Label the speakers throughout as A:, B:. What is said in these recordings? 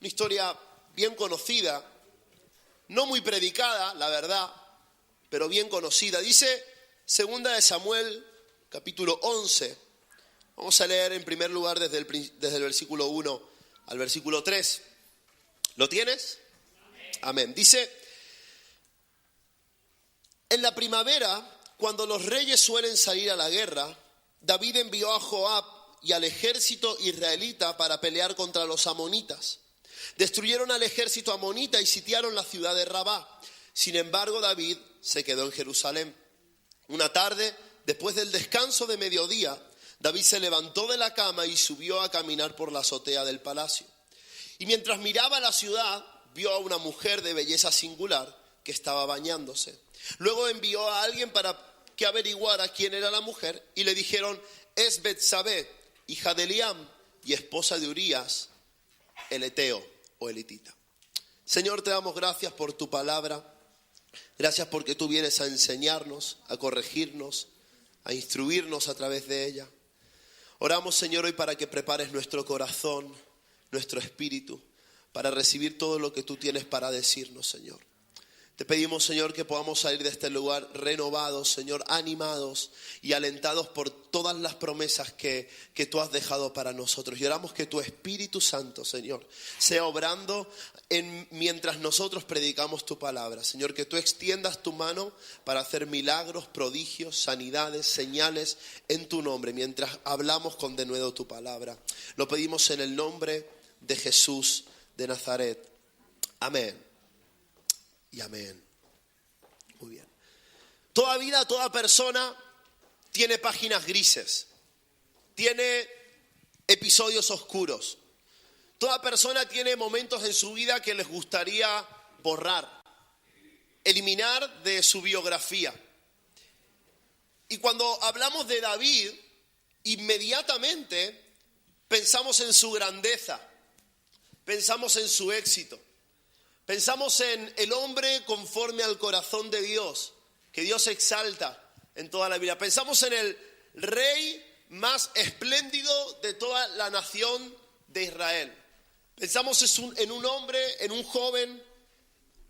A: Una historia bien conocida, no muy predicada, la verdad, pero bien conocida. Dice 2 de Samuel, capítulo 11. Vamos a leer en primer lugar desde el versículo 1 al versículo 3. ¿Lo tienes? Amén. Dice: en la primavera, cuando los reyes suelen salir a la guerra, David envió a Joab y al ejército israelita para pelear contra los amonitas. Destruyeron al ejército amonita y sitiaron la ciudad de Rabá. Sin embargo, David se quedó en Jerusalén. Una tarde, después del descanso de mediodía, David se levantó de la cama y subió a caminar por la azotea del palacio. Y mientras miraba la ciudad, vio a una mujer de belleza singular que estaba bañándose. Luego envió a alguien para que averiguara quién era la mujer y le dijeron: es Betsabé, hija de Eliam y esposa de Urías, el eteo o elitita. Señor, te damos gracias por tu palabra. Gracias porque tú vienes a enseñarnos, a corregirnos, a instruirnos a través de ella. Oramos, Señor, hoy para que prepares nuestro corazón, nuestro espíritu, para recibir todo lo que tú tienes para decirnos, Señor. Te pedimos, Señor, que podamos salir de este lugar renovados, Señor, animados y alentados por todas las promesas que tú has dejado para nosotros. Y oramos que tu Espíritu Santo, Señor, sea obrando mientras nosotros predicamos tu palabra. Señor, que tú extiendas tu mano para hacer milagros, prodigios, sanidades, señales en tu nombre, mientras hablamos con denuedo tu palabra. Lo pedimos en el nombre de Jesús de Nazaret. Amén. Y amén. Muy bien. Toda vida, toda persona tiene páginas grises, tiene episodios oscuros. Toda persona tiene momentos en su vida que les gustaría borrar, eliminar de su biografía. Y cuando hablamos de David, inmediatamente pensamos en su grandeza, pensamos en su éxito. Pensamos en el hombre conforme al corazón de Dios, que Dios exalta en toda la vida. Pensamos en el rey más espléndido de toda la nación de Israel. Pensamos en un hombre, en un joven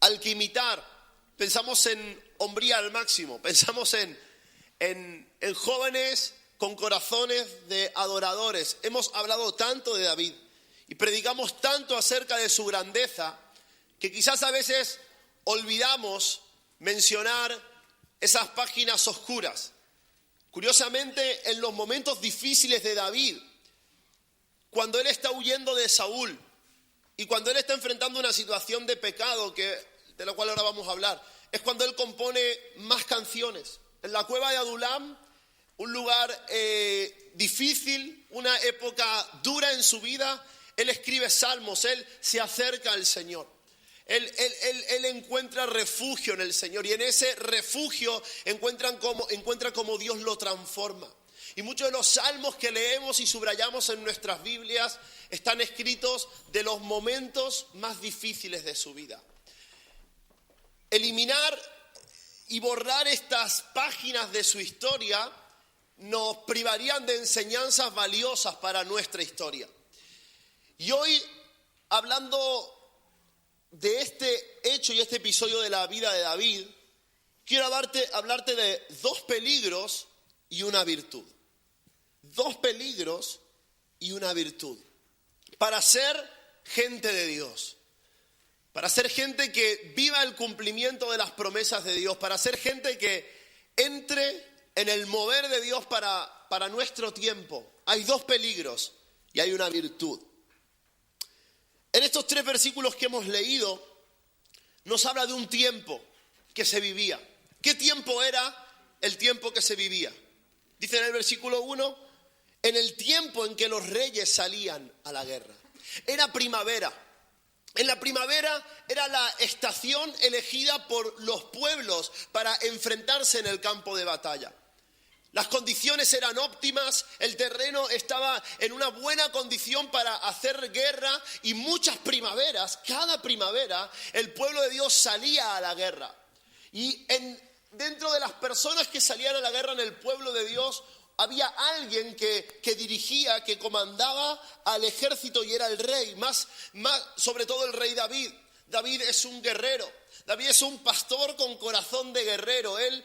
A: al que imitar. Pensamos en hombría al máximo. Pensamos en jóvenes con corazones de adoradores. Hemos hablado tanto de David y predicamos tanto acerca de su grandeza, que quizás a veces olvidamos mencionar esas páginas oscuras. Curiosamente, en los momentos difíciles de David, cuando él está huyendo de Saúl y cuando él está enfrentando una situación de pecado, de la cual ahora vamos a hablar, es cuando él compone más canciones. En la cueva de Adulam, un lugar difícil, una época dura en su vida, él escribe salmos, él se acerca al Señor. Él encuentra refugio en el Señor y en ese refugio encuentra cómo Dios lo transforma. Y muchos de los salmos que leemos y subrayamos en nuestras Biblias están escritos de los momentos más difíciles de su vida. Eliminar y borrar estas páginas de su historia nos privarían de enseñanzas valiosas para nuestra historia. Y hoy, hablando de este hecho y este episodio de la vida de David, quiero hablarte de dos peligros y una virtud. Dos peligros y una virtud. Para ser gente de Dios. Para ser gente que viva el cumplimiento de las promesas de Dios. Para ser gente que entre en el mover de Dios para nuestro tiempo. Hay dos peligros y hay una virtud. En estos 3 versículos que hemos leído, nos habla de un tiempo que se vivía. ¿Qué tiempo era el tiempo que se vivía? Dice en el versículo 1, en el tiempo en que los reyes salían a la guerra. Era primavera. En la primavera era la estación elegida por los pueblos para enfrentarse en el campo de batalla. Las condiciones eran óptimas, el terreno estaba en una buena condición para hacer guerra y muchas primaveras, cada primavera, el pueblo de Dios salía a la guerra. Y dentro de las personas que salían a la guerra en el pueblo de Dios, había alguien que dirigía, que comandaba al ejército y era el rey, más sobre todo el rey David. David es un guerrero, David es un pastor con corazón de guerrero. Él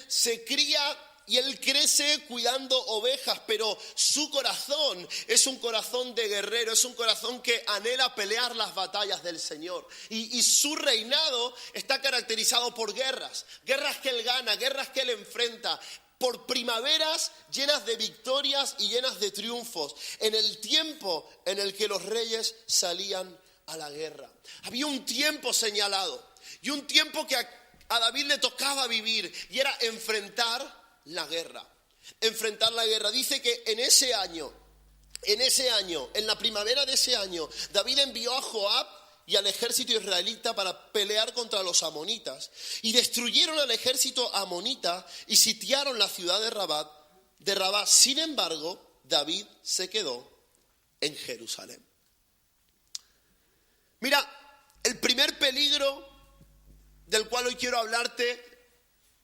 A: se cría y él crece cuidando ovejas, pero su corazón es un corazón de guerrero, es un corazón que anhela pelear las batallas del Señor. Y su reinado está caracterizado por guerras que él gana, guerras que él enfrenta, por primaveras llenas de victorias y llenas de triunfos, en el tiempo en el que los reyes salían a la guerra. Había un tiempo señalado y un tiempo que a David le tocaba vivir, y era enfrentar la guerra. Enfrentar la guerra. Dice que en ese año, en la primavera de ese año, David envió a Joab y al ejército israelita para pelear contra los amonitas. Y destruyeron al ejército amonita y sitiaron la ciudad de Rabá. Sin embargo, David se quedó en Jerusalén. Mira, el primer peligro del cual hoy quiero hablarte,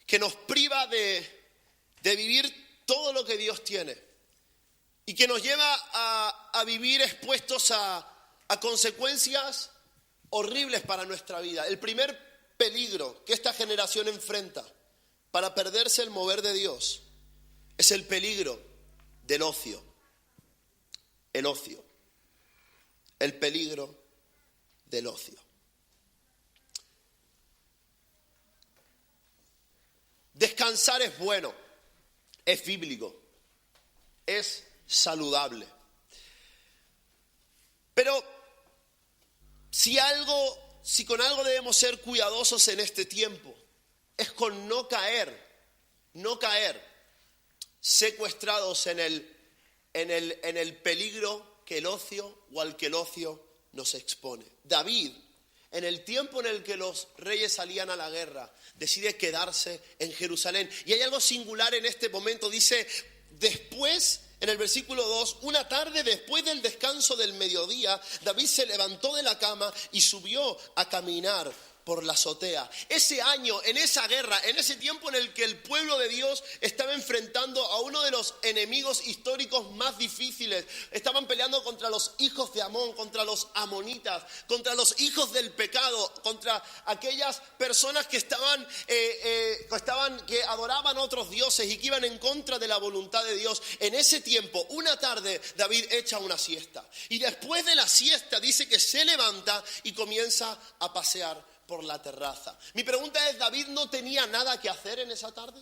A: que nos priva de vivir todo lo que Dios tiene y que nos lleva a vivir expuestos a consecuencias horribles para nuestra vida. El primer peligro que esta generación enfrenta para perderse el mover de Dios es el peligro del ocio. El ocio. El peligro del ocio. Descansar es bueno. Es bíblico, es saludable. Pero si con algo debemos ser cuidadosos en este tiempo, es con no caer secuestrados en el peligro que el ocio o al que el ocio nos expone. David, en el tiempo en el que los reyes salían a la guerra, decide quedarse en Jerusalén. Y hay algo singular en este momento. Dice, después, en el versículo 2, una tarde después del descanso del mediodía, David se levantó de la cama y subió a caminar por la azotea. Ese año, en esa guerra, en ese tiempo en el que el pueblo de Dios estaba enfrentando a uno de los enemigos históricos más difíciles. Estaban peleando contra los hijos de Amón, contra los amonitas, contra los hijos del pecado, contra aquellas personas que que adoraban a otros dioses y que iban en contra de la voluntad de Dios. En ese tiempo, una tarde, David echa una siesta. Y después de la siesta dice que se levanta y comienza a pasear por la terraza. Mi pregunta es, ¿David no tenía nada que hacer en esa tarde?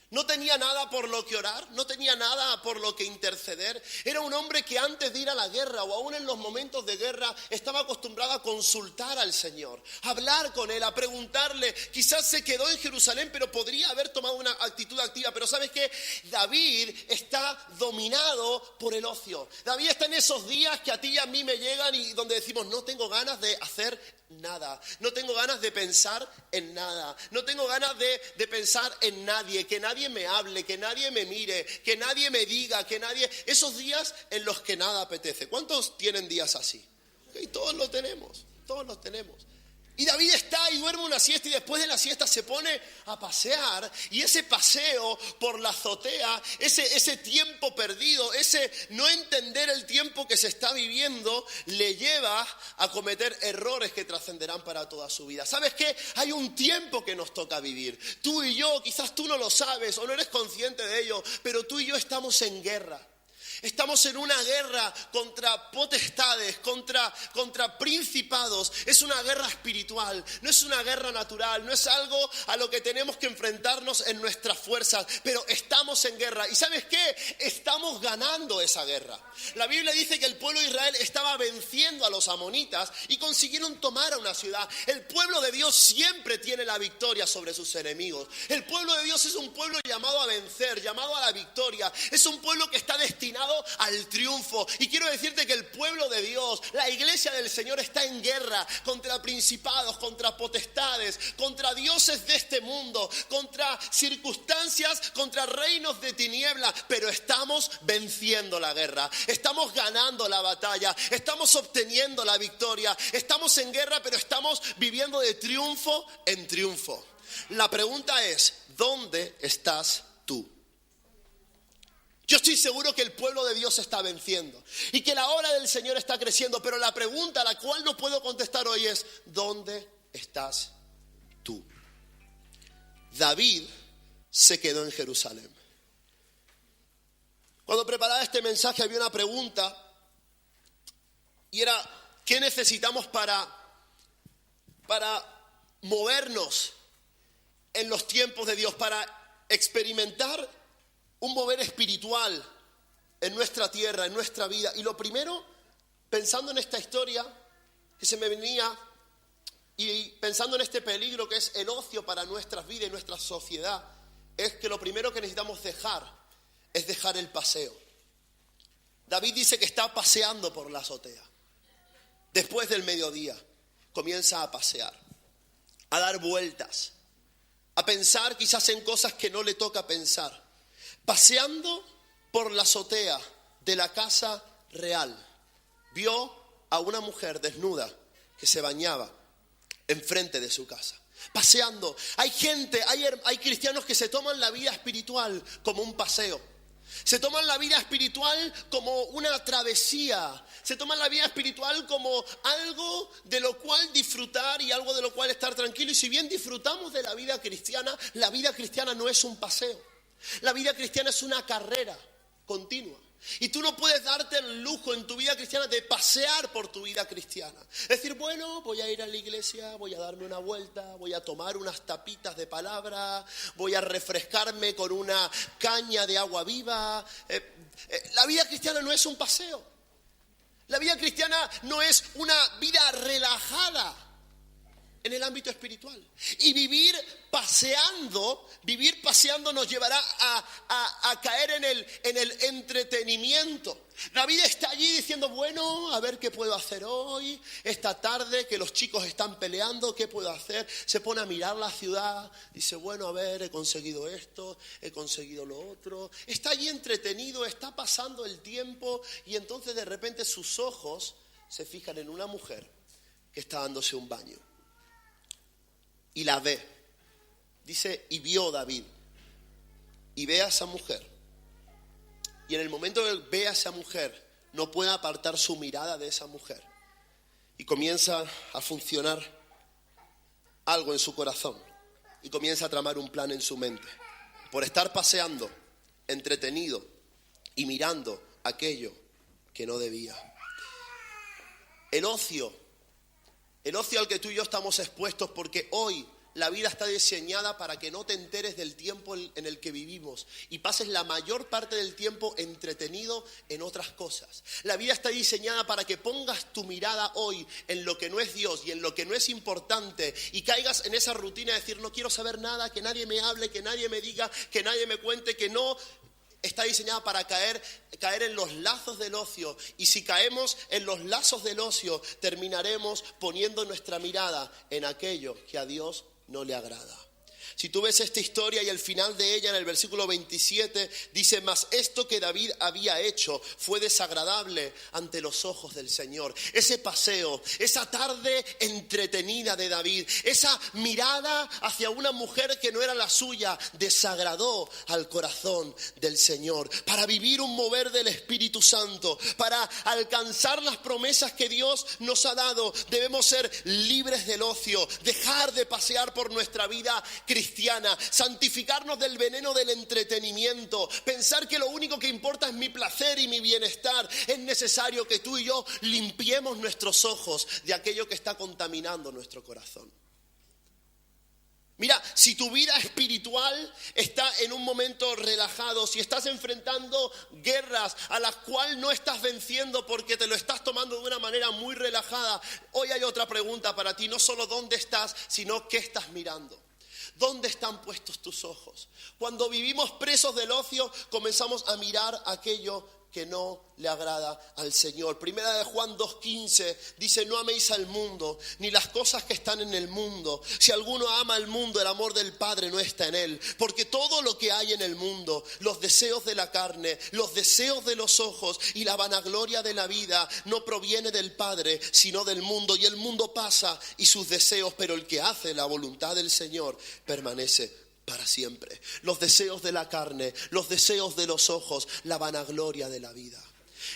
A: ¿No tenía nada por lo que orar? ¿No tenía nada por lo que interceder? Era un hombre que antes de ir a la guerra o aún en los momentos de guerra estaba acostumbrado a consultar al Señor, a hablar con Él, a preguntarle. Quizás se quedó en Jerusalén, pero podría haber tomado una actitud activa. Pero ¿sabes qué? David está dominado por el ocio. David está en esos días que a ti y a mí me llegan y donde decimos, no tengo ganas de hacer nada, no tengo ganas de pensar en nada, no tengo ganas de pensar en nadie, que nadie me hable, que nadie me mire, que nadie me diga, esos días en los que nada apetece. ¿Cuántos tienen días así? Okay, todos los tenemos. Y David está y duerme una siesta y después de la siesta se pone a pasear. Y ese paseo por la azotea, ese tiempo perdido, ese no entender el tiempo que se está viviendo, le lleva a cometer errores que trascenderán para toda su vida. ¿Sabes qué? Hay un tiempo que nos toca vivir. Tú y yo, quizás tú no lo sabes o no eres consciente de ello, pero tú y yo estamos en guerra. Estamos en una guerra contra potestades, contra principados. Es una guerra espiritual, no es una guerra natural, no es algo a lo que tenemos que enfrentarnos en nuestras fuerzas, pero estamos en guerra. ¿Y sabes qué? Estamos ganando esa guerra. La Biblia dice que el pueblo de Israel estaba venciendo a los amonitas y consiguieron tomar a una ciudad. El pueblo de Dios siempre tiene la victoria sobre sus enemigos. El pueblo de Dios es un pueblo llamado a vencer, llamado a la victoria. Es un pueblo que está destinado al triunfo. Y quiero decirte que el pueblo de Dios, la iglesia del Señor, está en guerra contra principados, contra potestades, contra dioses de este mundo, contra circunstancias, contra reinos de tiniebla, pero estamos venciendo la guerra, estamos ganando la batalla, estamos obteniendo la victoria, estamos en guerra, pero estamos viviendo de triunfo en triunfo. La pregunta es, ¿dónde estás tú? Yo estoy seguro que el pueblo de Dios está venciendo y que la obra del Señor está creciendo, pero la pregunta a la cual no puedo contestar hoy es: ¿dónde estás tú? David se quedó en Jerusalén. Cuando preparaba este mensaje había una pregunta y era: ¿qué necesitamos para movernos en los tiempos de Dios, para experimentar un mover espiritual en nuestra tierra, en nuestra vida? Y lo primero, pensando en esta historia que se me venía y pensando en este peligro que es el ocio para nuestras vidas y nuestra sociedad, es que lo primero que necesitamos es dejar el paseo. David dice que está paseando por la azotea. Después del mediodía comienza a pasear, a dar vueltas, a pensar quizás en cosas que no le toca pensar. Paseando por la azotea de la casa real, vio a una mujer desnuda que se bañaba enfrente de su casa. Paseando. Hay gente, hay cristianos que se toman la vida espiritual como un paseo. Se toman la vida espiritual como una travesía. Se toman la vida espiritual como algo de lo cual disfrutar y algo de lo cual estar tranquilo. Y si bien disfrutamos de la vida cristiana no es un paseo. La vida cristiana es una carrera continua. Y tú no puedes darte el lujo en tu vida cristiana de pasear por tu vida cristiana. Es decir, bueno, voy a ir a la iglesia, voy a darme una vuelta, voy a tomar unas tapitas de palabra, voy a refrescarme con una caña de agua viva. La vida cristiana no es un paseo. La vida cristiana no es una vida relajada en el ámbito espiritual. Y vivir paseando nos llevará a caer en el entretenimiento. David está allí diciendo: bueno, a ver qué puedo hacer hoy, esta tarde que los chicos están peleando, ¿qué puedo hacer? Se pone a mirar la ciudad, dice: bueno, a ver, he conseguido esto, he conseguido lo otro. Está allí entretenido, está pasando el tiempo, y entonces de repente sus ojos se fijan en una mujer que está dándose un baño. Y la ve. Dice: y vio David. Y ve a esa mujer. Y en el momento que ve a esa mujer, no puede apartar su mirada de esa mujer. Y comienza a funcionar algo en su corazón. Y comienza a tramar un plan en su mente. Por estar paseando, entretenido y mirando aquello que no debía. El ocio al que tú y yo estamos expuestos, porque hoy la vida está diseñada para que no te enteres del tiempo en el que vivimos y pases la mayor parte del tiempo entretenido en otras cosas. La vida está diseñada para que pongas tu mirada hoy en lo que no es Dios y en lo que no es importante y caigas en esa rutina de decir: no quiero saber nada, que nadie me hable, que nadie me diga, que nadie me cuente, que no. Está diseñada para caer en los lazos del ocio. Y si caemos en los lazos del ocio, terminaremos poniendo nuestra mirada en aquello que a Dios no le agrada. Si tú ves esta historia y el final de ella en el versículo 27 dice: mas esto que David había hecho fue desagradable ante los ojos del Señor. Ese paseo, esa tarde entretenida de David, esa mirada hacia una mujer que no era la suya, desagradó al corazón del Señor. Para vivir un mover del Espíritu Santo, para alcanzar las promesas que Dios nos ha dado, debemos ser libres del ocio, dejar de pasear por nuestra vida cristiana, santificarnos del veneno del entretenimiento, pensar que lo único que importa es mi placer y mi bienestar. Es necesario que tú y yo limpiemos nuestros ojos de aquello que está contaminando nuestro corazón. Mira, si tu vida espiritual está en un momento relajado, si estás enfrentando guerras a las cuales no estás venciendo porque te lo estás tomando de una manera muy relajada, hoy hay otra pregunta para ti: no solo dónde estás, sino qué estás mirando. ¿Dónde están puestos tus ojos? Cuando vivimos presos del ocio, comenzamos a mirar aquello que no le agrada al Señor. Primera de Juan 2:15 dice: no améis al mundo, ni las cosas que están en el mundo. Si alguno ama al mundo, el amor del Padre no está en él. Porque todo lo que hay en el mundo, los deseos de la carne, los deseos de los ojos y la vanagloria de la vida, no proviene del Padre, sino del mundo. Y el mundo pasa y sus deseos, pero el que hace la voluntad del Señor permanece para siempre. Los deseos de la carne, los deseos de los ojos, la vanagloria de la vida.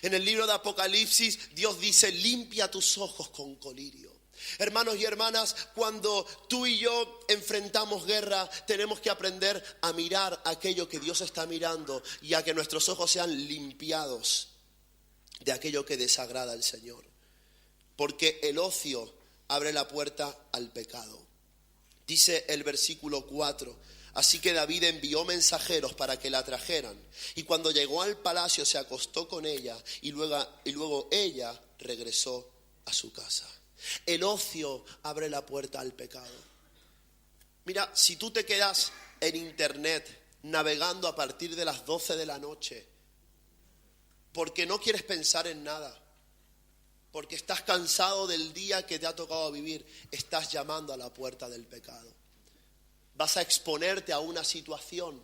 A: En el libro de Apocalipsis, Dios dice, limpia tus ojos con colirio. Hermanos y hermanas, cuando tú y yo enfrentamos guerra, tenemos que aprender a mirar aquello que Dios está mirando y a que nuestros ojos sean limpiados de aquello que desagrada al Señor. Porque el ocio abre la puerta al pecado. Dice el versículo 4, así que David envió mensajeros para que la trajeran. Y cuando llegó al palacio se acostó con ella y luego ella regresó a su casa. El ocio abre la puerta al pecado. Mira, si tú te quedas en internet navegando a partir de las 12 de la noche, porque no quieres pensar en nada, porque estás cansado del día que te ha tocado vivir, estás llamando a la puerta del pecado. Vas a exponerte a una situación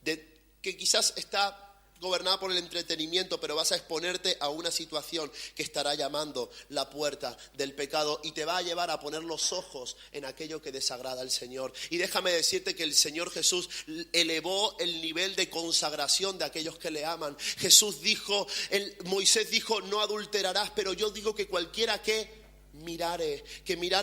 A: que quizás está gobernada por el entretenimiento, pero vas a exponerte a una situación que estará llamando la puerta del pecado y te va a llevar a poner los ojos en aquello que desagrada al Señor. Y déjame decirte que el Señor Jesús elevó el nivel de consagración de aquellos que le aman. Jesús dijo, Moisés dijo, no adulterarás, pero yo digo que cualquiera que mirare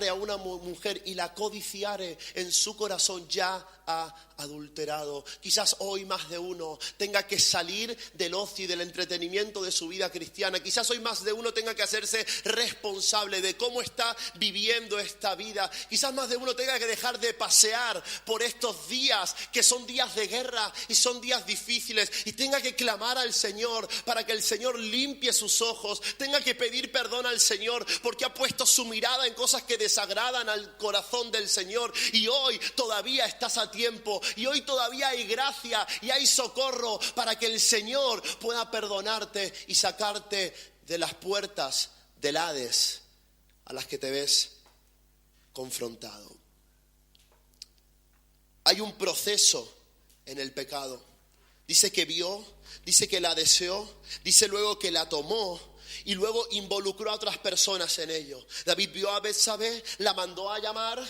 A: a una mujer y la codiciare, en su corazón ya ha adulterado. Quizás hoy más de uno tenga que salir del ocio y del entretenimiento de su vida cristiana. Quizás hoy más de uno tenga que hacerse responsable de cómo está viviendo esta vida. Quizás más de uno tenga que dejar de pasear por estos días que son días de guerra y son días difíciles, y tenga que clamar al Señor para que el Señor limpie sus ojos, tenga que pedir perdón al Señor porque ha puesto su mirada en cosas que desagradan al corazón del Señor. Y hoy todavía estás a tiempo, y hoy todavía hay gracia y hay socorro para que el Señor pueda perdonarte y sacarte de las puertas del Hades a las que te ves confrontado. Hay un proceso en el pecado. Dice que vio, dice que la deseó, dice luego que la tomó y luego involucró a otras personas en ello. David vio a Betsabé, la mandó a llamar,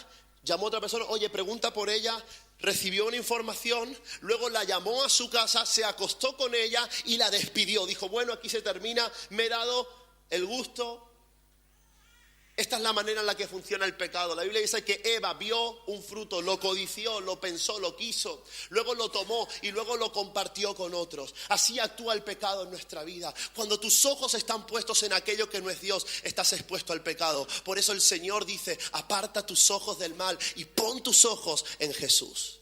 A: llamó a otra persona, oye, pregunta por ella, recibió una información, luego la llamó a su casa, se acostó con ella y la despidió. Dijo, bueno, aquí se termina, me he dado el gusto. Esta es la manera en la que funciona el pecado. La Biblia dice que Eva vio un fruto, lo codició, lo pensó, lo quiso, luego lo tomó y luego lo compartió con otros. Así actúa el pecado en nuestra vida. Cuando tus ojos están puestos en aquello que no es Dios, estás expuesto al pecado. Por eso el Señor dice, aparta tus ojos del mal y pon tus ojos en Jesús.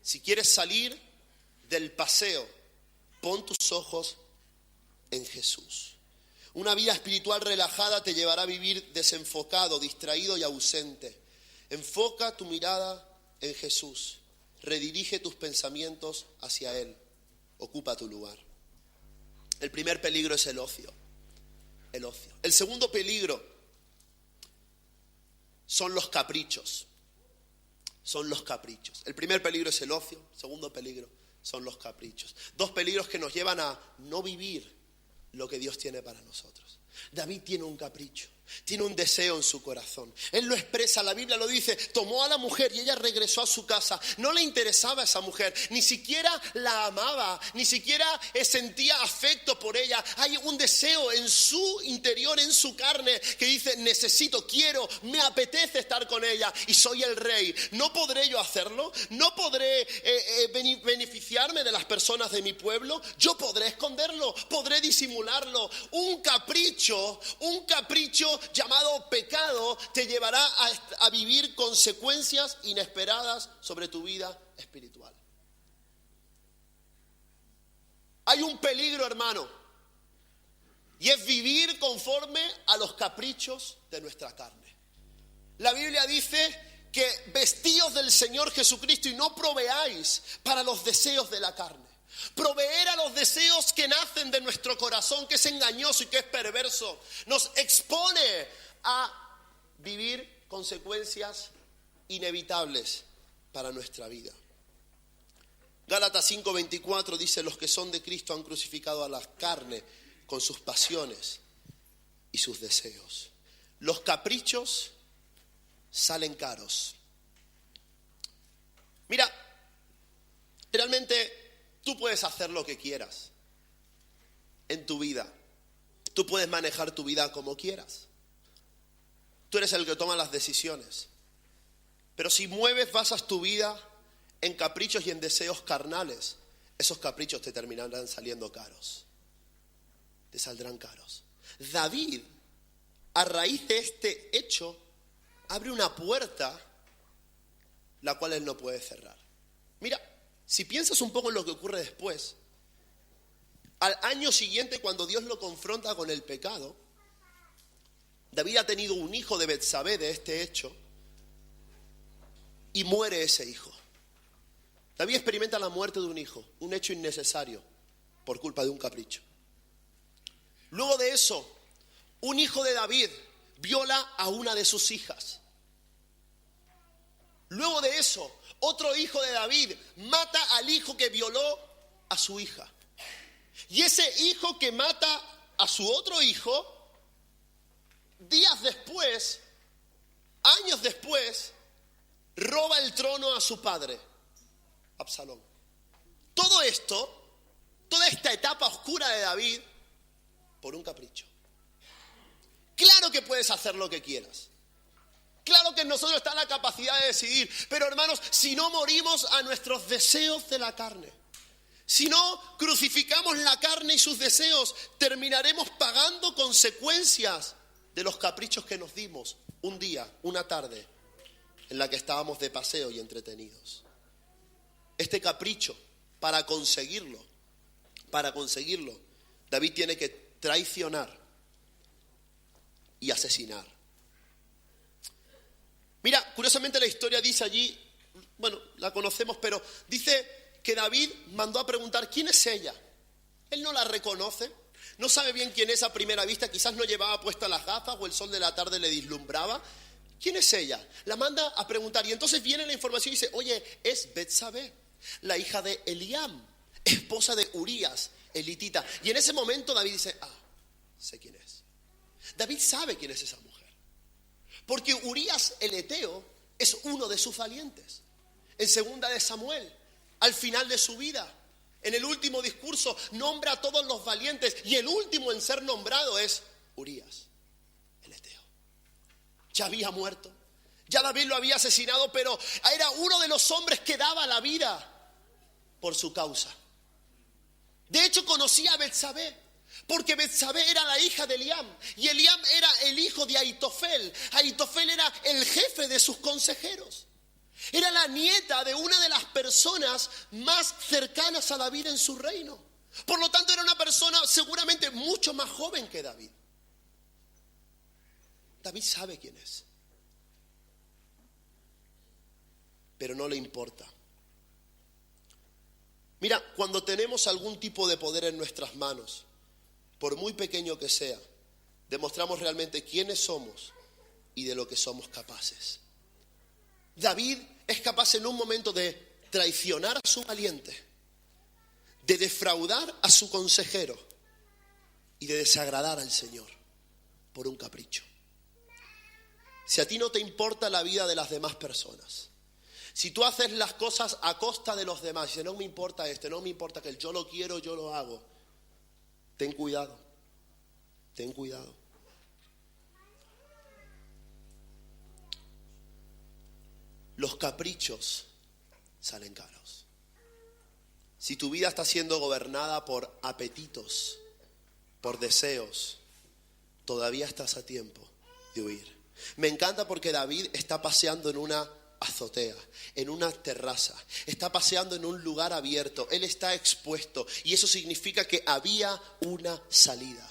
A: Si quieres salir del paseo, pon tus ojos en Jesús. Una vida espiritual relajada te llevará a vivir desenfocado, distraído y ausente. Enfoca tu mirada en Jesús. Redirige tus pensamientos hacia Él. Ocupa tu lugar. El primer peligro es el ocio. El ocio. El segundo peligro son los caprichos. Son los caprichos. El primer peligro es el ocio. El segundo peligro son los caprichos. Dos peligros que nos llevan a no vivir lo que Dios tiene para nosotros. David tiene un capricho, tiene un deseo en su corazón. Él lo expresa, la Biblia lo dice, tomó a la mujer y ella regresó a su casa. No le interesaba a esa mujer, ni siquiera la amaba, ni siquiera sentía afecto por ella. Hay un deseo en su interior, en su carne, que dice, necesito, quiero, me apetece estar con ella y soy el rey. ¿No podré yo hacerlo? ¿No podré beneficiarme de las personas de mi pueblo? Yo podré esconderlo, podré disimularlo. Un capricho llamado pecado te llevará a vivir consecuencias inesperadas sobre tu vida espiritual. Hay un peligro, hermano, y es vivir conforme a los caprichos de nuestra carne. La Biblia dice que vestíos del Señor Jesucristo y no proveáis para los deseos de la carne. Proveer a los deseos que nacen de nuestro corazón, que es engañoso y que es perverso, nos expone a vivir consecuencias inevitables para nuestra vida. Gálatas 5:24 dice, los que son de Cristo han crucificado a la carne con sus pasiones y sus deseos. Los caprichos salen caros. Mira, realmente tú puedes hacer lo que quieras en tu vida. Tú puedes manejar tu vida como quieras. Tú eres el que toma las decisiones. Pero si basas tu vida en caprichos y en deseos carnales, esos caprichos te terminarán saliendo caros. Te saldrán caros. David, a raíz de este hecho, abre una puerta la cual él no puede cerrar. Mira, si piensas un poco en lo que ocurre después, al año siguiente, cuando Dios lo confronta con el pecado, David ha tenido un hijo de Betsabé de este hecho y muere ese hijo. David experimenta la muerte de un hijo, un hecho innecesario por culpa de un capricho. Luego de eso, un hijo de David viola a una de sus hijas. Luego de eso, otro hijo de David mata al hijo que violó a su hija. Y ese hijo que mata a su otro hijo, días después, años después, roba el trono a su padre, Absalón. Todo esto, toda esta etapa oscura de David, por un capricho. Claro que puedes hacer lo que quieras. Claro que en nosotros está la capacidad de decidir. Pero hermanos, si no morimos a nuestros deseos de la carne, si no crucificamos la carne y sus deseos, terminaremos pagando consecuencias de los caprichos que nos dimos un día, una tarde, en la que estábamos de paseo y entretenidos. Este capricho, para conseguirlo, David tiene que traicionar y asesinar. Mira, curiosamente la historia dice allí, bueno, la conocemos, pero dice que David mandó a preguntar ¿quién es ella? Él no la reconoce, no sabe bien quién es a primera vista, quizás no llevaba puestas las gafas o el sol de la tarde le deslumbraba. ¿Quién es ella? La manda a preguntar y entonces viene la información y dice, oye, es Betsabé, la hija de Eliam, esposa de Urías, elitita. Y en ese momento David dice, sé quién es. David sabe quién es esa mujer. Porque Urías el Eteo es uno de sus valientes. En 2 de Samuel, al final de su vida, en el último discurso, nombra a todos los valientes. Y el último en ser nombrado es Urías el Eteo. Ya había muerto. Ya David lo había asesinado, pero era uno de los hombres que daba la vida por su causa. De hecho, conocía a Betsabé, porque Betsabé era la hija de Eliam, y Eliam era el hijo de Ahitofel. Ahitofel era el jefe de sus consejeros. Era la nieta de una de las personas más cercanas a David en su reino. Por lo tanto, era una persona seguramente mucho más joven que David. David sabe quién es, pero no le importa. Mira, cuando tenemos algún tipo de poder en nuestras manos, por muy pequeño que sea, demostramos realmente quiénes somos y de lo que somos capaces. David es capaz en un momento de traicionar a su valiente, de defraudar a su consejero y de desagradar al Señor por un capricho. Si a ti no te importa la vida de las demás personas, si tú haces las cosas a costa de los demás, si no me importa no me importa aquel, yo lo quiero, yo lo hago, ten cuidado, ten cuidado. Los caprichos salen caros. Si tu vida está siendo gobernada por apetitos, por deseos, todavía estás a tiempo de huir. Me encanta porque David está paseando en una azotea, en una terraza, está paseando en un lugar abierto, él está expuesto y eso significa que había una salida.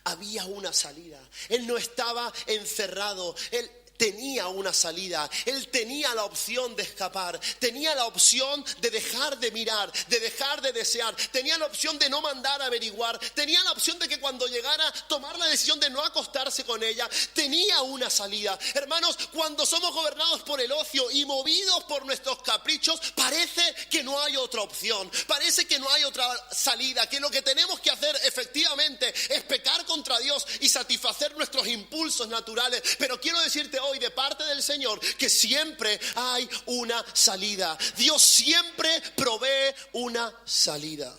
A: Había una salida. Él no estaba encerrado, él tenía una salida, él tenía la opción de escapar, tenía la opción de dejar de mirar, de dejar de desear, tenía la opción de no mandar a averiguar, tenía la opción de que cuando llegara tomar la decisión de no acostarse con ella, tenía una salida. Hermanos, cuando somos gobernados por el ocio y movidos por nuestros caprichos, parece que no hay otra opción, parece que no hay otra salida, que lo que tenemos que hacer efectivamente es pecar contra Dios y satisfacer nuestros impulsos naturales. Pero quiero decirte hoy hoy de parte del Señor que siempre hay una salida. Dios siempre provee una salida.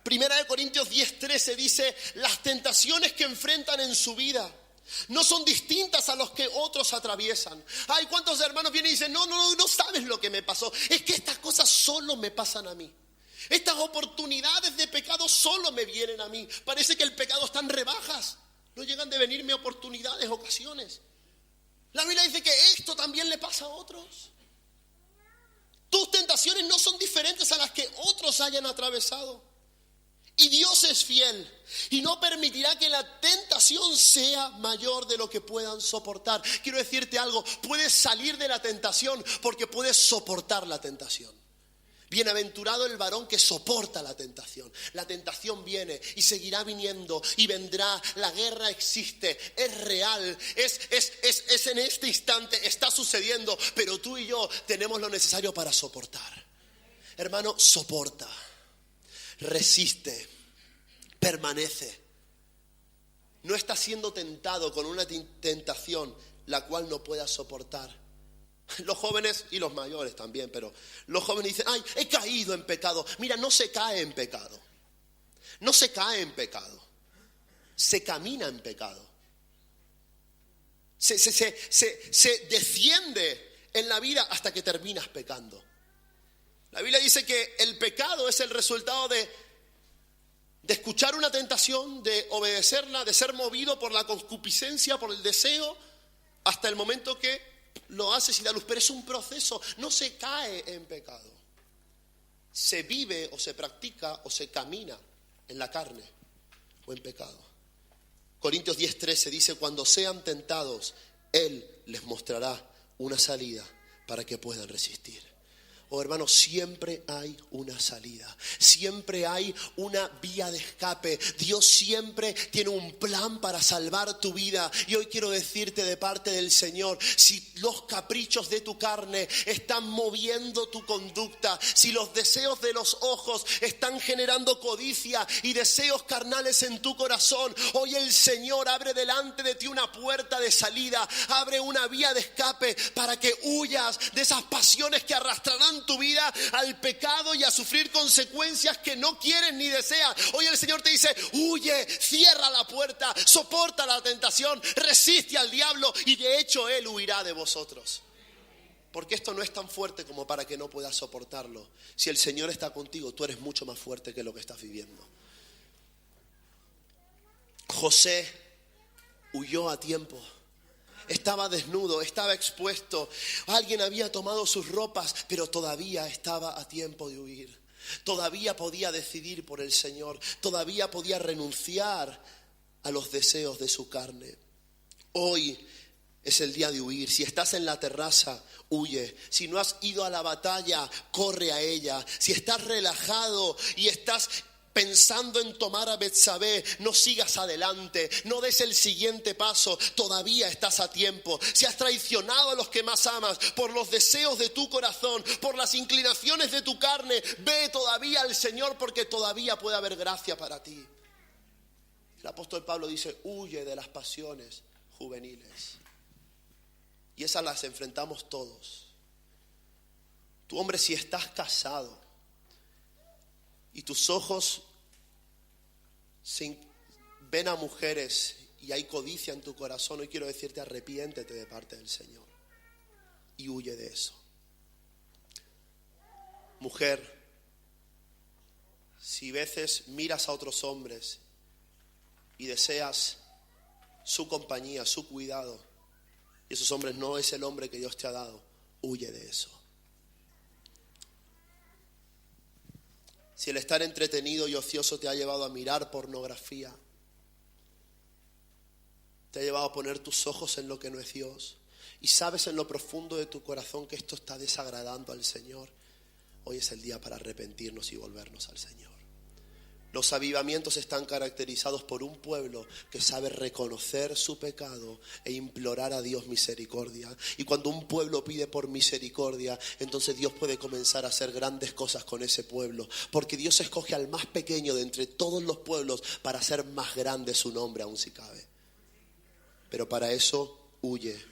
A: Primera de Corintios 10:13 dice, las tentaciones que enfrentan en su vida no son distintas a los que otros atraviesan. Ay, ¿cuántos hermanos vienen y dicen, no sabes lo que me pasó? Es que estas cosas solo me pasan a mí. Estas oportunidades de pecado solo me vienen a mí. Parece que el pecado está en rebajas. No llegan de venirme oportunidades, ocasiones. La Biblia dice que esto también le pasa a otros. Tus tentaciones no son diferentes a las que otros hayan atravesado. Y Dios es fiel y no permitirá que la tentación sea mayor de lo que puedan soportar. Quiero decirte algo, puedes salir de la tentación porque puedes soportar la tentación. Bienaventurado el varón que soporta la tentación. La tentación viene y seguirá viniendo y vendrá. La guerra existe, es real, es en este instante, está sucediendo. Pero tú y yo tenemos lo necesario para soportar. Hermano, soporta, resiste, permanece. No estás siendo tentado con una tentación la cual no puedas soportar. Los jóvenes y los mayores también, pero los jóvenes dicen, ay, he caído en pecado. Mira, no se cae en pecado. No se cae en pecado. Se camina en pecado. Se defiende en la vida hasta que terminas pecando. La Biblia dice que el pecado es el resultado de escuchar una tentación, de obedecerla, de ser movido por la concupiscencia, por el deseo, hasta el momento que lo haces y da luz. Pero es un proceso, no se cae en pecado. Se vive o se practica o se camina en la carne o en pecado. Corintios 10:13 dice, cuando sean tentados, Él les mostrará una salida para que puedan resistir. Oh, hermano, siempre hay una salida, siempre hay una vía de escape. Dios siempre tiene un plan para salvar tu vida. Y hoy quiero decirte de parte del Señor, si los caprichos de tu carne están moviendo tu conducta, si los deseos de los ojos están generando codicia y deseos carnales en tu corazón, hoy el Señor abre delante de ti una puerta de salida, abre una vía de escape para que huyas de esas pasiones que arrastrarán tu vida al pecado y a sufrir consecuencias que no quieres ni deseas. Hoy el Señor te dice, huye, cierra la puerta, soporta la tentación, resiste al diablo y de hecho Él huirá de vosotros. Porque esto no es tan fuerte como para que no puedas soportarlo. Si el Señor está contigo, tú eres mucho más fuerte que lo que estás viviendo. José huyó a tiempo. Estaba desnudo, estaba expuesto. Alguien había tomado sus ropas, pero todavía estaba a tiempo de huir. Todavía podía decidir por el Señor. Todavía podía renunciar a los deseos de su carne. Hoy es el día de huir. Si estás en la terraza, huye. Si no has ido a la batalla, corre a ella. Si estás relajado y estás pensando en tomar a Betsabé, no sigas adelante, no des el siguiente paso, todavía estás a tiempo. Si has traicionado a los que más amas por los deseos de tu corazón, por las inclinaciones de tu carne, ve todavía al Señor porque todavía puede haber gracia para ti. El apóstol Pablo dice, huye de las pasiones juveniles. Y esas las enfrentamos todos. Tú, hombre, si estás casado y tus ojos ven a mujeres y hay codicia en tu corazón, hoy quiero decirte, arrepiéntete de parte del Señor y huye de eso. Mujer, si veces miras a otros hombres y deseas su compañía, su cuidado, y esos hombres no es el hombre que Dios te ha dado, huye de eso. Si el estar entretenido y ocioso te ha llevado a mirar pornografía, te ha llevado a poner tus ojos en lo que no es Dios, y sabes en lo profundo de tu corazón que esto está desagradando al Señor, hoy es el día para arrepentirnos y volvernos al Señor. Los avivamientos están caracterizados por un pueblo que sabe reconocer su pecado e implorar a Dios misericordia. Y cuando un pueblo pide por misericordia, entonces Dios puede comenzar a hacer grandes cosas con ese pueblo. Porque Dios escoge al más pequeño de entre todos los pueblos para hacer más grande su nombre, aun si cabe. Pero para eso huye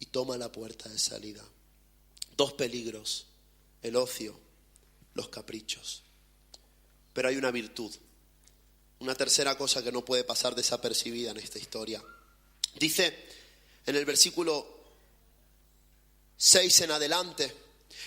A: y toma la puerta de salida. 2 peligros: el ocio, los caprichos. Pero hay una virtud, una tercera cosa que no puede pasar desapercibida en esta historia. Dice en el versículo 6 en adelante: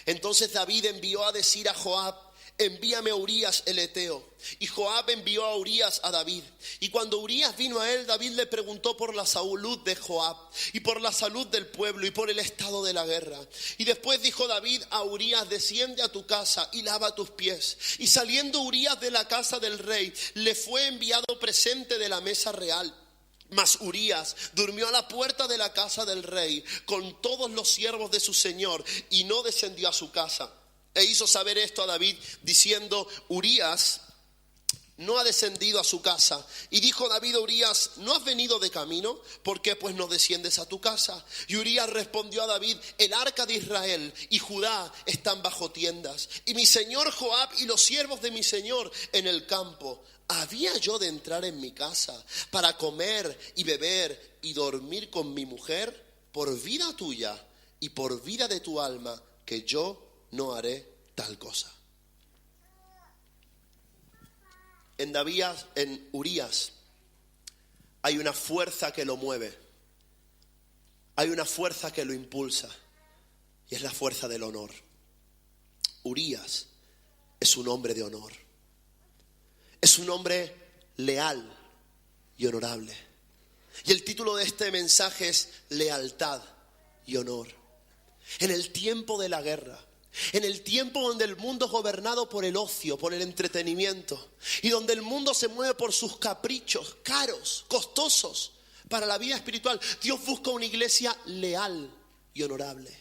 A: entonces David envió a decir a Joab: envíame a Urías el Eteo. Y Joab envió a Urías a David. Y cuando Urías vino a él, David le preguntó por la salud de Joab y por la salud del pueblo y por el estado de la guerra. Y después dijo David a Urías: desciende a tu casa y lava tus pies. Y saliendo Urías de la casa del rey, le fue enviado presente de la mesa real. Mas Urías durmió a la puerta de la casa del rey con todos los siervos de su señor y no descendió a su casa. E hizo saber esto a David diciendo: Urías no ha descendido a su casa. Y dijo David a Urías: ¿no has venido de camino? ¿Por qué pues no desciendes a tu casa? Y Urías respondió a David: el arca de Israel y Judá están bajo tiendas, y mi señor Joab y los siervos de mi señor en el campo. ¿Había yo de entrar en mi casa para comer y beber y dormir con mi mujer? Por vida tuya y por vida de tu alma, que yo no haré tal cosa. En Urías hay una fuerza que lo mueve, hay una fuerza que lo impulsa, y es la fuerza del honor. Urías es un hombre de honor, es un hombre leal y honorable. Y el título de este mensaje es lealtad y honor. En el tiempo de la guerra, en el tiempo donde el mundo es gobernado por el ocio, por el entretenimiento, y donde el mundo se mueve por sus caprichos caros, costosos para la vida espiritual, Dios busca una iglesia leal y honorable.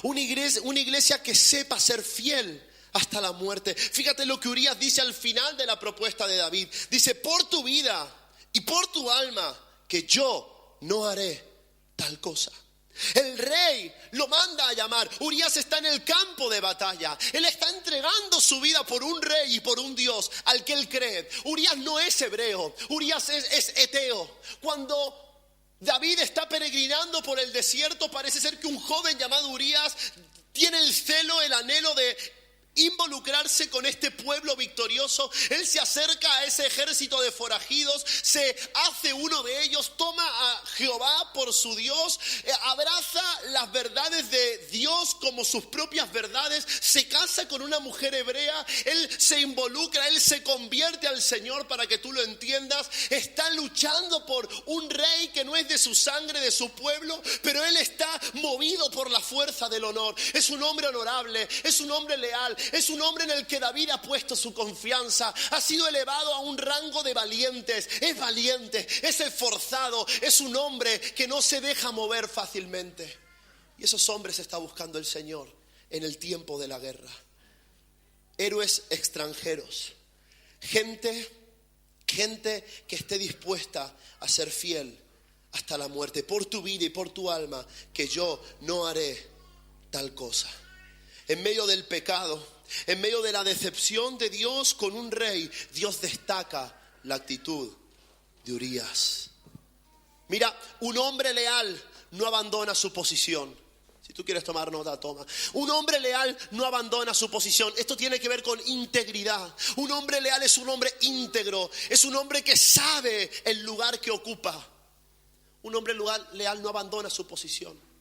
A: Una iglesia que sepa ser fiel hasta la muerte. Fíjate lo que Urías dice al final de la propuesta de David. Dice: por tu vida y por tu alma, que yo no haré tal cosa. El rey lo manda a llamar. Urías está en el campo de batalla. Él está entregando su vida por un rey y por un Dios al que él cree. Urías no es hebreo, Urías es eteo. Cuando David está peregrinando por el desierto, parece ser que un joven llamado Urías tiene el celo, el anhelo de involucrarse con este pueblo victorioso. Él se acerca a ese ejército de forajidos, se hace uno de ellos, toma a Jehová por su Dios, abraza las verdades de Dios como sus propias verdades, se casa con una mujer hebrea, él se involucra, él se convierte al Señor. Para que tú lo entiendas, está luchando por un rey que no es de su sangre, de su pueblo, pero él está movido por la fuerza del honor. Es un hombre honorable, es un hombre leal, es un hombre en el que David ha puesto su confianza. Ha sido elevado a un rango de valientes. Es valiente, es esforzado, es un hombre que no se deja mover fácilmente. Y esos hombres está buscando el Señor en el tiempo de la guerra. Héroes extranjeros, gente que esté dispuesta a ser fiel hasta la muerte. Por tu vida y por tu alma, que yo no haré tal cosa. En medio del pecado, en medio de la decepción de Dios con un rey, Dios destaca la actitud de Urías. Mira, un hombre leal no abandona su posición. Si tú quieres tomar nota, toma. Un hombre leal no abandona su posición. Esto tiene que ver con integridad. Un hombre leal es un hombre íntegro, es un hombre que sabe el lugar que ocupa. Un hombre leal no abandona su posición.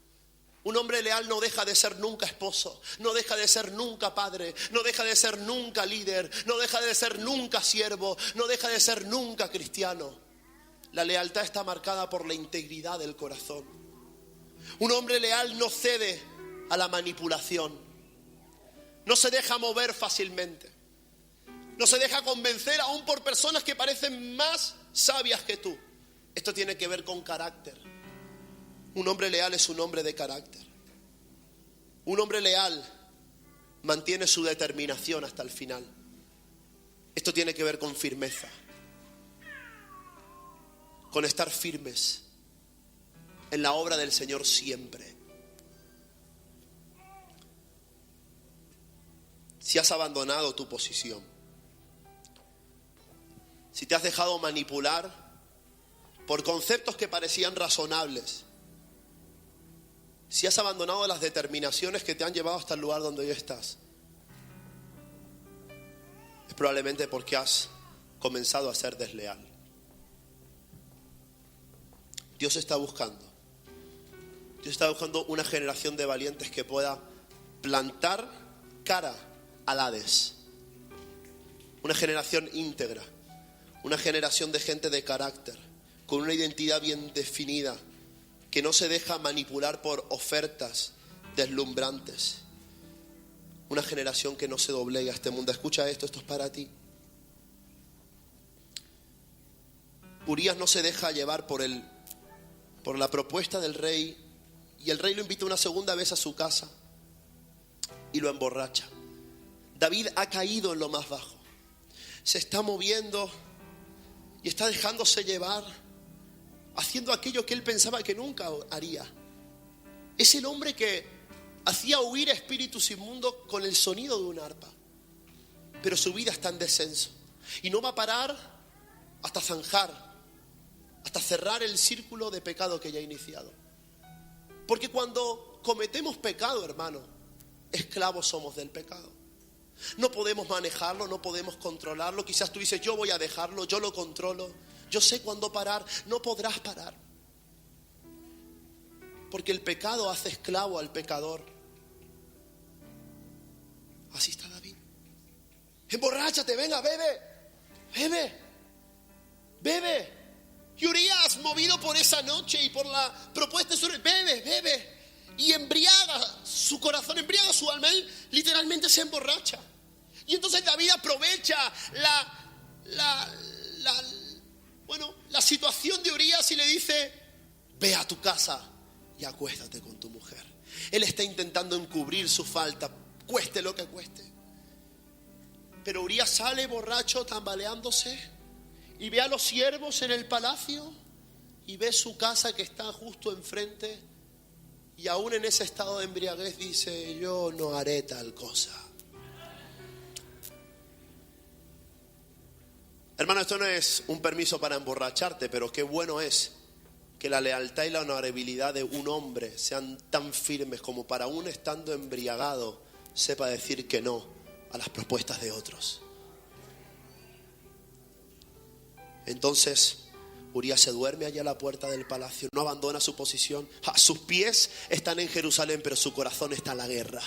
A: Un hombre leal no deja de ser nunca esposo, no deja de ser nunca padre, no deja de ser nunca líder, no deja de ser nunca siervo, no deja de ser nunca cristiano. La lealtad está marcada por la integridad del corazón. Un hombre leal no cede a la manipulación, no se deja mover fácilmente, no se deja convencer aún por personas que parecen más sabias que tú. Esto tiene que ver con carácter. Un hombre leal es un hombre de carácter. Un hombre leal mantiene su determinación hasta el final. Esto tiene que ver con firmeza, con estar firmes en la obra del Señor siempre. Si has abandonado tu posición, si te has dejado manipular por conceptos que parecían razonables, Si has abandonado las determinaciones que te han llevado hasta el lugar donde hoy estás, es probablemente porque has comenzado a ser desleal. Dios está buscando una generación de valientes que pueda plantar cara al Hades. Una generación íntegra, una generación de gente de carácter, con una identidad bien definida, que no se deja manipular por ofertas deslumbrantes. Una generación que no se doblega a este mundo. Escucha esto es para ti. Urías no se deja llevar por la propuesta del rey, y el rey lo invita una segunda vez a su casa y lo emborracha. David ha caído en lo más bajo, se está moviendo y está dejándose llevar, haciendo aquello que él pensaba que nunca haría. Es el hombre que hacía huir espíritus inmundos con el sonido de un arpa, pero su vida está en descenso y no va a parar hasta zanjar, hasta cerrar el círculo de pecado que ya ha iniciado. Porque cuando cometemos pecado, hermano, esclavos somos del pecado. No podemos manejarlo, no podemos controlarlo. Quizás tú dices, yo voy a dejarlo, yo lo controlo, yo sé cuándo parar. No podrás parar, porque el pecado hace esclavo al pecador. Así está David. Emborráchate, venga, bebe. Y Urías, movido por esa noche y por la propuesta de su rey, bebe. Y embriaga su corazón, embriaga su alma. Él literalmente se emborracha. Y entonces David aprovecha la situación de Urías y le dice, ve a tu casa y acuéstate con tu mujer. Él está intentando encubrir su falta, cueste lo que cueste. Pero Urías sale borracho, tambaleándose, y ve a los siervos en el palacio y ve su casa que está justo enfrente, y aún en ese estado de embriaguez dice, yo no haré tal cosa. Hermano, esto no es un permiso para emborracharte, pero qué bueno es que la lealtad y la honorabilidad de un hombre sean tan firmes como para, aún estando embriagado, sepa decir que no a las propuestas de otros. Entonces Urías se duerme allá a la puerta del palacio, no abandona su posición. Sus pies están en Jerusalén, pero su corazón está en la guerra.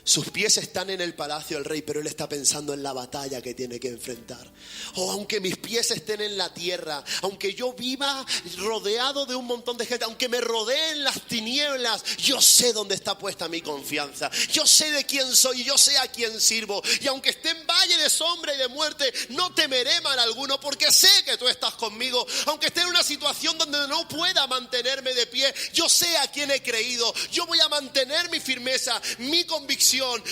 A: Sus pies están en el palacio del rey, pero él está pensando en la batalla que tiene que enfrentar. Aunque mis pies estén en la tierra, aunque yo viva rodeado de un montón de gente, aunque me rodeen las tinieblas, yo sé dónde está puesta mi confianza. Yo sé de quién soy y yo sé a quién sirvo. Y aunque esté en valle de sombra y de muerte, no temeré mal alguno, porque sé que tú estás conmigo. Aunque esté en una situación donde no pueda mantenerme de pie, yo sé a quién he creído. Yo voy a mantener mi firmeza, mi convicción,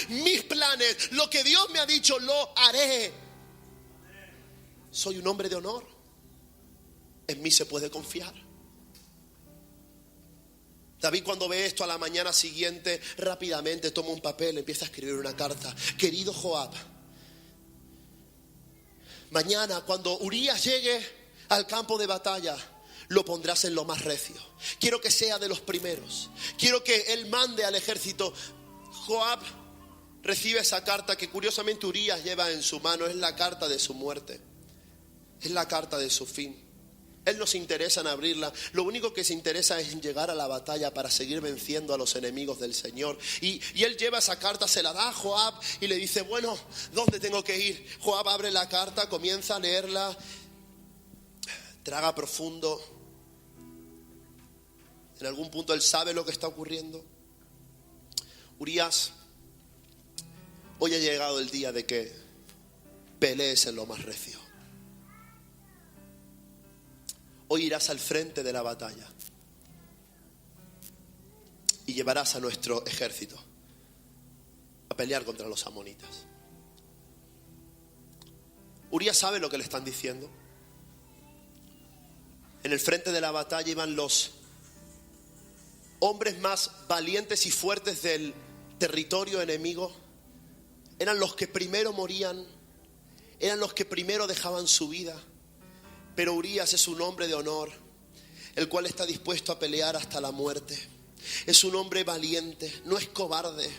A: mis planes, lo que Dios me ha dicho, lo haré. Soy un hombre de honor. En mí se puede confiar. David, cuando ve esto a la mañana siguiente, rápidamente toma un papel, empieza a escribir una carta. Querido Joab, mañana cuando Urías llegue al campo de batalla, lo pondrás en lo más recio. Quiero que sea de los primeros. Quiero que él mande al ejército. Joab recibe esa carta que curiosamente Urías lleva en su mano. Es la carta de su muerte, es la carta de su fin. Él no se interesa en abrirla, lo único que se interesa es en llegar a la batalla para seguir venciendo a los enemigos del Señor. Y él lleva esa carta, se la da a Joab y le dice, bueno, ¿dónde tengo que ir? Joab abre la carta, comienza a leerla, traga profundo. En algún punto él sabe lo que está ocurriendo. Urías, hoy ha llegado el día de que pelees en lo más recio. Hoy irás al frente de la batalla y llevarás a nuestro ejército a pelear contra los amonitas. Urías sabe lo que le están diciendo. En el frente de la batalla iban los hombres más valientes y fuertes del territorio enemigo. Eran los que primero morían, eran los que primero dejaban su vida. Pero Urías es un hombre de honor, el cual está dispuesto a pelear hasta la muerte. Es un hombre valiente, no es cobarde.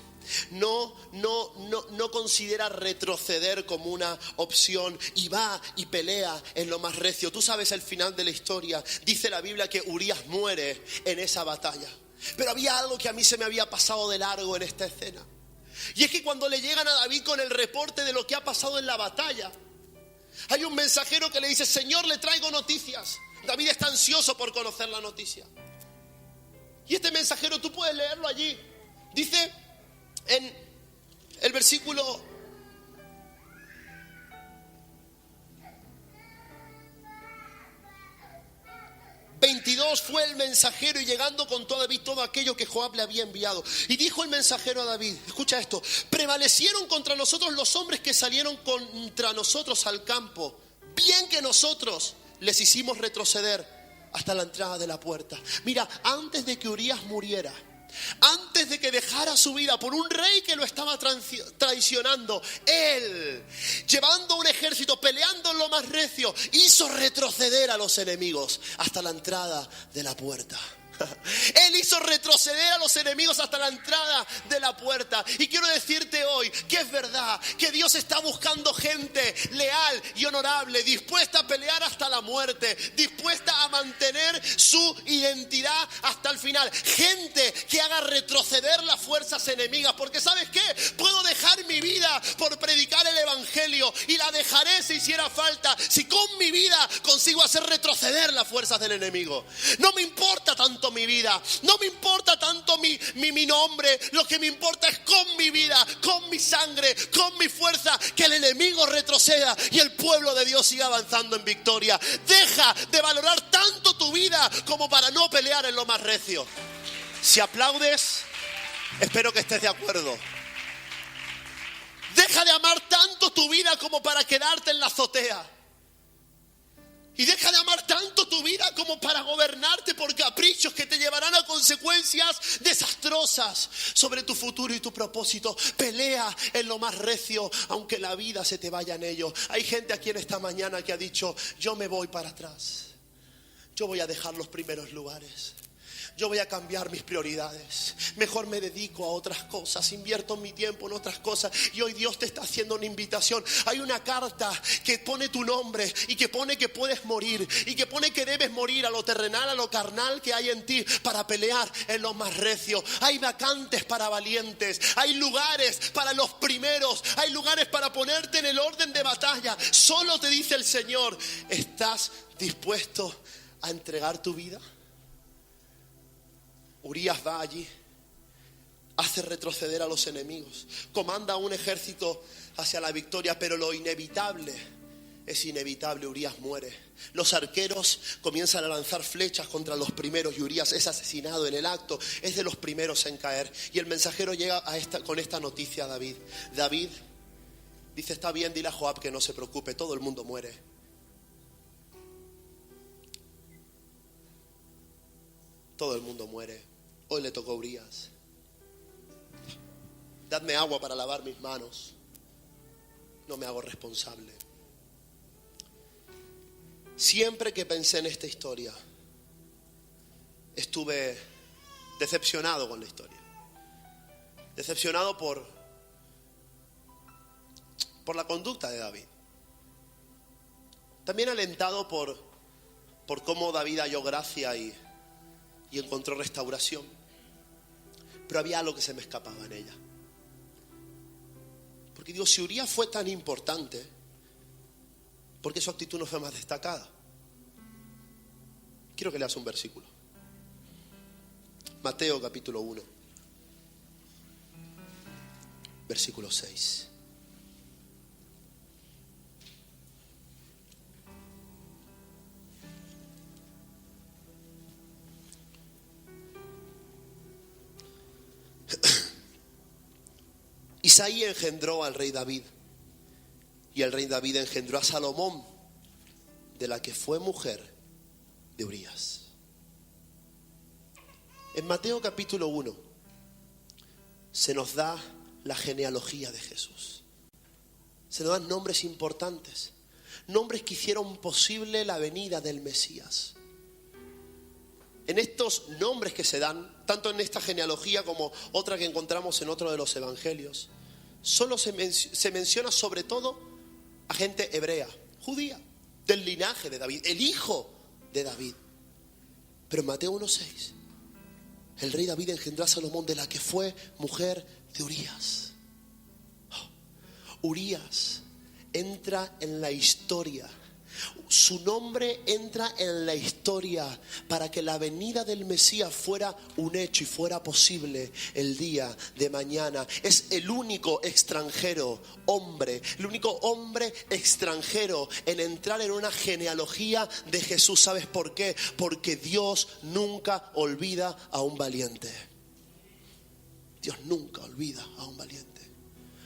A: No considera retroceder como una opción y va y pelea en lo más recio. Tú sabes el final de la historia. Dice la Biblia que Urías muere en esa batalla. Pero había algo que a mí se me había pasado de largo en esta escena. Y es que cuando le llegan a David con el reporte de lo que ha pasado en la batalla, hay un mensajero que le dice: Señor, le traigo noticias. David está ansioso por conocer la noticia. Y este mensajero, tú puedes leerlo allí. Dice en el versículo 22, fue el mensajero y llegando contó a David todo aquello que Joab le había enviado. Y dijo el mensajero a David, escucha esto: prevalecieron contra nosotros los hombres que salieron contra nosotros al campo. Bien que nosotros les hicimos retroceder hasta la entrada de la puerta. Mira, antes de que Urías muriera, antes de que dejara su vida por un rey que lo estaba traicionando, él, llevando un ejército, peleando en lo más recio, hizo retroceder a los enemigos hasta la entrada de la puerta. Él hizo retroceder a los enemigos hasta la entrada de la puerta. Y quiero decirte hoy que es verdad que Dios está buscando gente leal y honorable, dispuesta a pelear hasta la muerte, dispuesta a mantener su identidad hasta el final. Gente que haga retroceder las fuerzas enemigas. Porque ¿sabes qué? Puedo dejar mi vida por predicar el evangelio, y la dejaré si hiciera falta, si con mi vida consigo hacer retroceder las fuerzas del enemigo. No me importa tanto mi vida, no me importa tanto mi nombre. Lo que me importa es con mi vida, con mi sangre, con mi fuerza, que el enemigo retroceda y el pueblo de Dios siga avanzando en victoria. Deja de valorar tanto tu vida como para no pelear en lo más recio. Si aplaudes, espero que estés de acuerdo. Deja de amar tanto tu vida como para quedarte en la azotea. Y deja de amar tanto tu vida como para gobernarte por caprichos que te llevarán a consecuencias desastrosas sobre tu futuro y tu propósito. Pelea en lo más recio, aunque la vida se te vaya en ello. Hay gente aquí en esta mañana que ha dicho: yo me voy para atrás. Yo voy a dejar los primeros lugares. Yo voy a cambiar mis prioridades. Mejor me dedico a otras cosas. Invierto mi tiempo en otras cosas. Y hoy Dios te está haciendo una invitación. Hay una carta que pone tu nombre y que pone que puedes morir. Y que pone que debes morir a lo terrenal, a lo carnal que hay en ti, para pelear en lo más recio. Hay vacantes para valientes. Hay lugares para los primeros. Hay lugares para ponerte en el orden de batalla. Solo te dice el Señor: ¿estás dispuesto a entregar tu vida? Urías va allí, hace retroceder a los enemigos, comanda un ejército hacia la victoria, pero lo inevitable es inevitable. Urías muere. Los arqueros comienzan a lanzar flechas contra los primeros y Urías es asesinado en el acto. Es de los primeros en caer. Y el mensajero llega con esta noticia a David. David dice: está bien, dile a Joab que no se preocupe, todo el mundo muere. Todo el mundo muere. Hoy le tocó a Urías. Dadme agua para lavar mis manos. No me hago responsable. Siempre que pensé en esta historia, estuve decepcionado con la historia. Decepcionado por la conducta de David. También alentado por cómo David halló gracia y encontró restauración. Pero había algo que se me escapaba en ella. Porque digo, si Urías fue tan importante, ¿por qué su actitud no fue más destacada? Quiero que leas un versículo. Mateo capítulo 1, versículo 6. Isaí engendró al rey David, y el rey David engendró a Salomón, de la que fue mujer de Urías. En Mateo capítulo 1 se nos da la genealogía de Jesús. Se nos dan nombres importantes, nombres que hicieron posible la venida del Mesías. en estos nombres que se dan, tanto en esta genealogía como otra que encontramos en otro de los evangelios, solo se menciona sobre todo a gente hebrea, judía, del linaje de David, el hijo de David. Pero en Mateo 1:6, el rey David engendró a Salomón, de la que fue mujer de Urías. Urías entra en la historia. Su nombre entra en la historia para que la venida del Mesías fuera un hecho y fuera posible el día de mañana. Es el único extranjero, hombre, el único hombre extranjero en entrar en una genealogía de Jesús. ¿Sabes por qué? Porque Dios nunca olvida a un valiente. Dios nunca olvida a un valiente.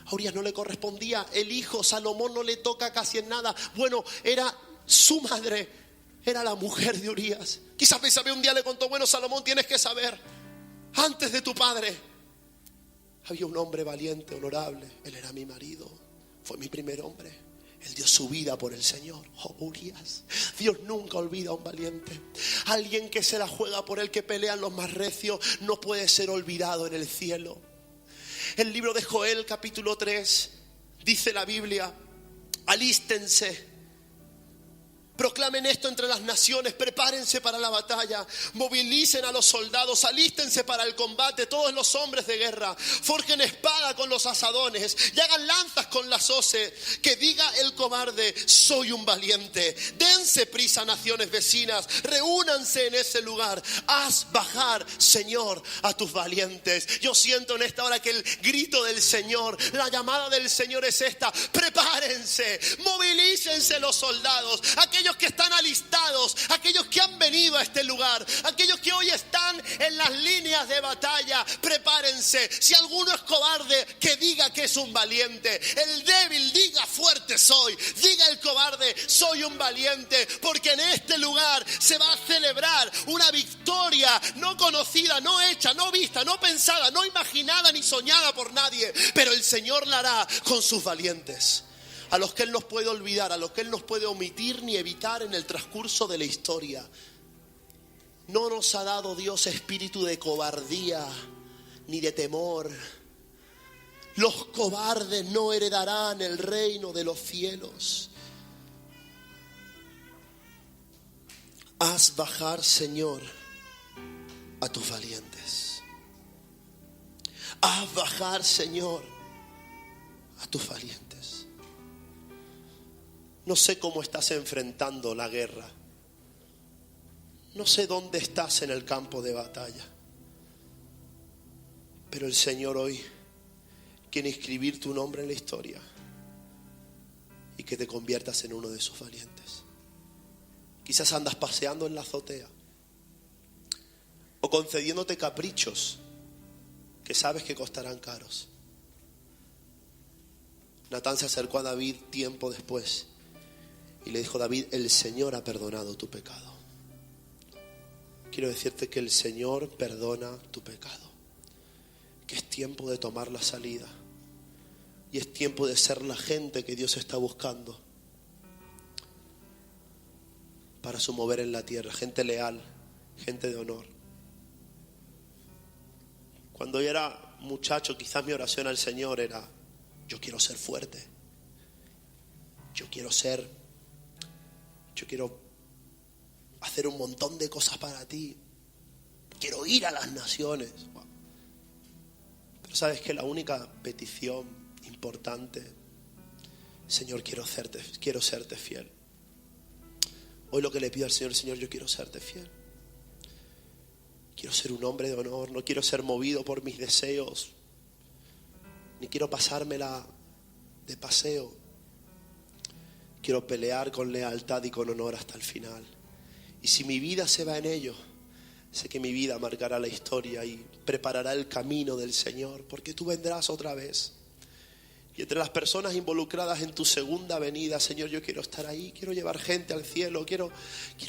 A: A Urías no le correspondía el hijo, Salomón no le toca casi en nada. Bueno, era su madre, era la mujer de Urías. Quizás Betsabé un día le contó: bueno, Salomón, tienes que saber, antes de tu padre había un hombre valiente, honorable. Él era mi marido, fue mi primer hombre. Él dio su vida por el Señor. Oh, Urías. Dios nunca olvida a un valiente. Alguien que se la juega por él, que pelean los más recios, no puede ser olvidado en el cielo. El libro de Joel, capítulo 3, dice la Biblia: alístense, proclamen esto entre las naciones, prepárense para la batalla, movilicen a los soldados, alístense para el combate, todos los hombres de guerra, forjen espada con los asadones y hagan lanzas con las hoces. Que diga el cobarde: soy un valiente. Dense prisa, naciones vecinas, reúnanse en ese lugar. Haz bajar, Señor, a tus valientes. Yo siento en esta hora que el grito del Señor, la llamada del Señor es esta: prepárense, movilícense los soldados, aquellos que están alistados, aquellos que han venido a este lugar, aquellos que hoy están en las líneas de batalla. Prepárense. Si alguno es cobarde, que diga que es un valiente. El débil diga: fuerte soy. Diga el cobarde: soy un valiente. Porque en este lugar se va a celebrar una victoria no conocida, no hecha, no vista, no pensada, no imaginada ni soñada por nadie, pero el Señor la hará con sus valientes, a los que Él nos puede olvidar, a los que Él nos puede omitir ni evitar en el transcurso de la historia. No nos ha dado Dios espíritu de cobardía ni de temor. Los cobardes no heredarán el reino de los cielos. Haz bajar, Señor, a tus valientes. Haz bajar, Señor, a tus valientes. No sé cómo estás enfrentando la guerra. No sé dónde estás en el campo de batalla. Pero el Señor hoy quiere inscribir tu nombre en la historia y que te conviertas en uno de sus valientes. Quizás andas paseando en la azotea o concediéndote caprichos que sabes que costarán caros. Natán se acercó a David tiempo después y le dijo: David, el Señor ha perdonado tu pecado. Quiero decirte que el Señor perdona tu pecado, que es tiempo de tomar la salida y es tiempo de ser la gente que Dios está buscando para su mover en la tierra, gente leal, gente de honor. Cuando yo era muchacho, quizás mi oración al Señor era: yo quiero ser fuerte, yo quiero hacer un montón de cosas para ti, quiero ir a las naciones. Pero sabes que la única petición importante: Señor, quiero serte fiel. Hoy lo que le pido al Señor: Señor, yo quiero serte fiel. Quiero ser un hombre de honor, no quiero ser movido por mis deseos, ni quiero pasármela de paseo. Quiero pelear con lealtad y con honor hasta el final. Y si mi vida se va en ello, sé que mi vida marcará la historia y preparará el camino del Señor, porque tú vendrás otra vez. Y entre las personas involucradas en tu segunda venida, Señor, yo quiero estar ahí, quiero llevar gente al cielo, quiero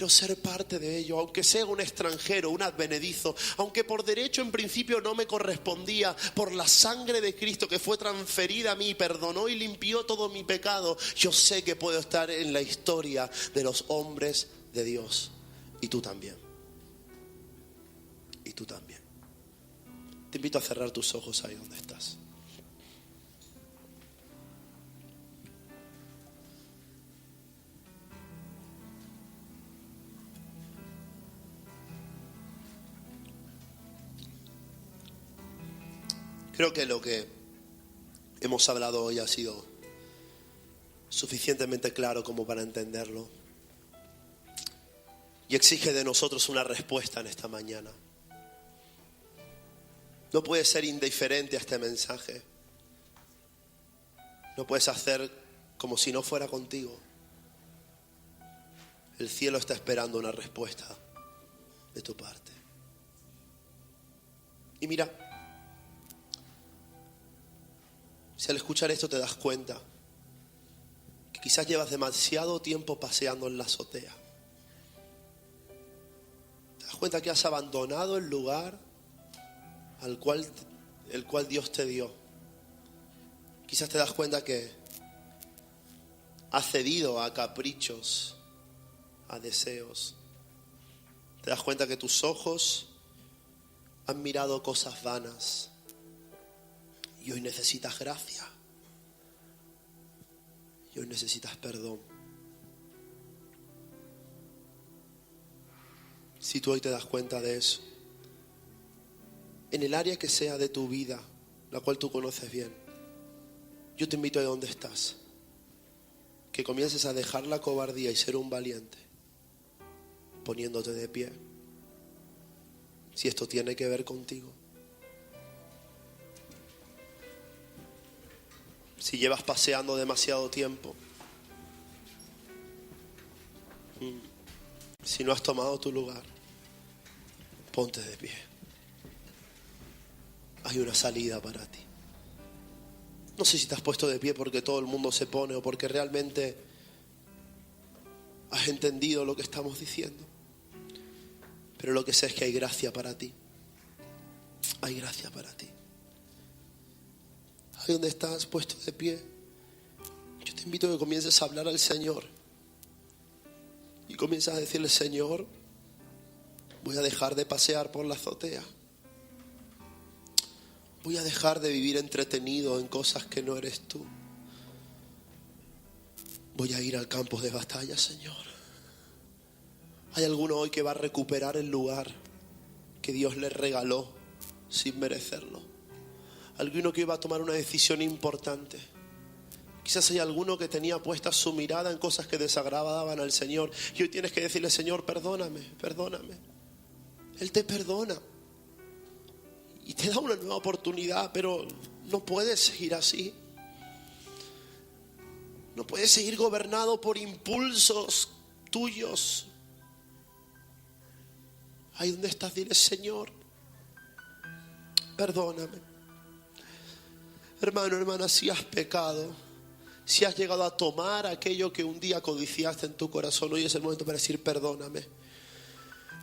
A: ser parte de ello, aunque sea un extranjero, un advenedizo, aunque por derecho en principio no me correspondía, por la sangre de Cristo que fue transferida a mí, perdonó y limpió todo mi pecado. Yo sé que puedo estar en la historia de los hombres de Dios, y tú también. tú también. Te invito a cerrar tus ojos ahí donde estás. Creo que lo que hemos hablado hoy ha sido suficientemente claro como para entenderlo. Y exige de nosotros una respuesta en esta mañana. No puedes ser indiferente a este mensaje. No puedes hacer como si no fuera contigo. El cielo está esperando una respuesta de tu parte. Y mira, si al escuchar esto te das cuenta que quizás llevas demasiado tiempo paseando en la azotea. Te das cuenta que has abandonado el lugar el cual Dios te dio. Quizás te das cuenta que has cedido a caprichos, a deseos. Te das cuenta que tus ojos han mirado cosas vanas y hoy necesitas gracia. Y hoy necesitas perdón. Si tú hoy te das cuenta de eso, en el área que sea de tu vida, la cual tú conoces bien, yo te invito a donde estás, que comiences a dejar la cobardía y ser un valiente, poniéndote de pie. Si esto tiene que ver contigo, si llevas paseando demasiado tiempo, si no has tomado tu lugar, ponte de pie. Hay una salida para ti. No sé si te has puesto de pie porque todo el mundo se pone o porque realmente has entendido lo que estamos diciendo. Pero lo que sé es que hay gracia para ti. Hay gracia para ti. Ahí donde estás puesto de pie, yo te invito a que comiences a hablar al Señor. Y comienzas a decirle: Señor, voy a dejar de pasear por la azotea. Voy a dejar de vivir entretenido en cosas que no eres tú. Voy a ir al campo de batalla, Señor. Hay alguno hoy que va a recuperar el lugar que Dios le regaló sin merecerlo. Alguno que iba a tomar una decisión importante. Quizás hay alguno que tenía puesta su mirada en cosas que desagradaban al Señor. Y hoy tienes que decirle: Señor, perdóname, perdóname. Él te perdona. Y te da una nueva oportunidad, pero no puedes seguir así. No puedes seguir gobernado por impulsos tuyos. Ahí donde estás, dile: Señor, perdóname. Hermano, hermana, si has pecado, si has llegado a tomar aquello que un día codiciaste en tu corazón, hoy es el momento para decir: perdóname.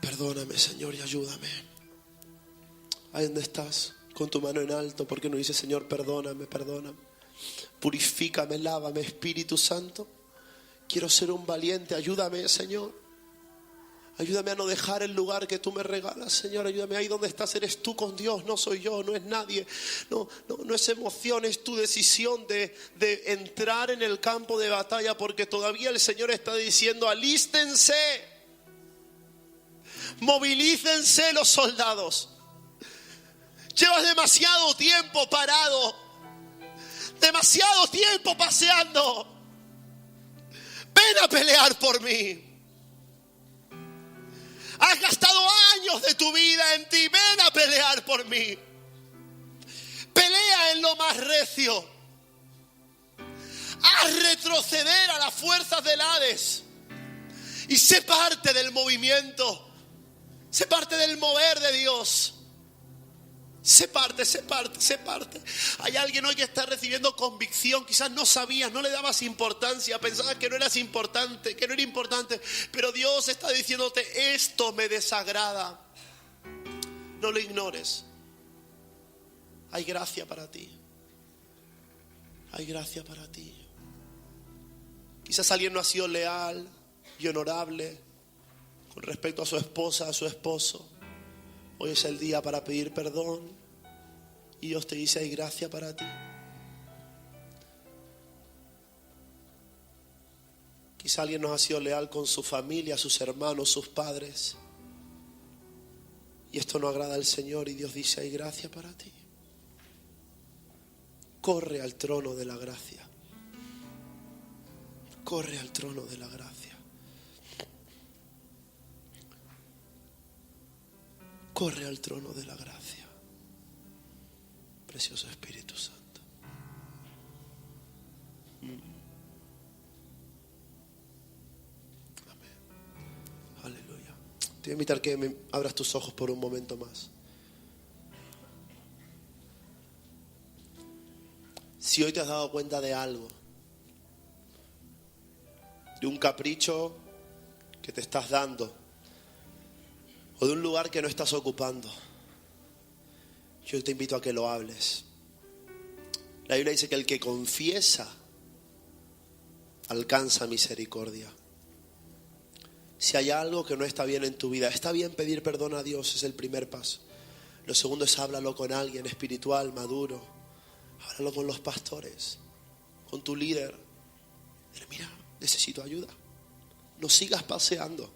A: Perdóname, Señor, y ayúdame. Ahí donde estás, con tu mano en alto, ¿por qué no dices: Señor, perdóname, perdóname? Purifícame, lávame, Espíritu Santo. Quiero ser un valiente, ayúdame, Señor. Ayúdame a no dejar el lugar que tú me regalas, Señor. Ayúdame ahí donde estás, eres tú con Dios, no soy yo, no es nadie. No es emoción, es tu decisión de entrar en el campo de batalla, porque todavía el Señor está diciendo: alístense, movilícense los soldados. Llevas demasiado tiempo parado, demasiado tiempo paseando. Ven a pelear por mí. Has gastado años de tu vida en ti. Ven a pelear por mí. Pelea en lo más recio. Haz retroceder a las fuerzas del Hades. Y sé parte del movimiento. Sé parte del mover de Dios. Sé parte. Hay alguien hoy que está recibiendo convicción. Quizás no sabías, no le dabas importancia, pensabas que no eras importante, que no era importante. Pero Dios está diciéndote: esto me desagrada. No lo ignores. Hay gracia para ti. Hay gracia para ti. Quizás alguien no ha sido leal y honorable con respecto a su esposa, a su esposo. Hoy es el día para pedir perdón y Dios te dice: hay gracia para ti. Quizá alguien no ha sido leal con su familia, sus hermanos, sus padres, y esto no agrada al Señor, y Dios dice: hay gracia para ti. Corre al trono de la gracia. Corre al trono de la gracia. Corre al trono de la gracia. Precioso Espíritu Santo. Amén. Aleluya. Te voy a invitar que me abras tus ojos por un momento más. Si hoy te has dado cuenta de algo, de un capricho que te estás dando, o de un lugar que no estás ocupando, yo te invito a que lo hables. La Biblia dice que el que confiesa alcanza misericordia. Si hay algo que no está bien en tu vida, está bien pedir perdón a Dios, es el primer paso. Lo segundo es háblalo con alguien espiritual, maduro. Háblalo con los pastores, con tu líder. Dile: mira, necesito ayuda. No sigas paseando,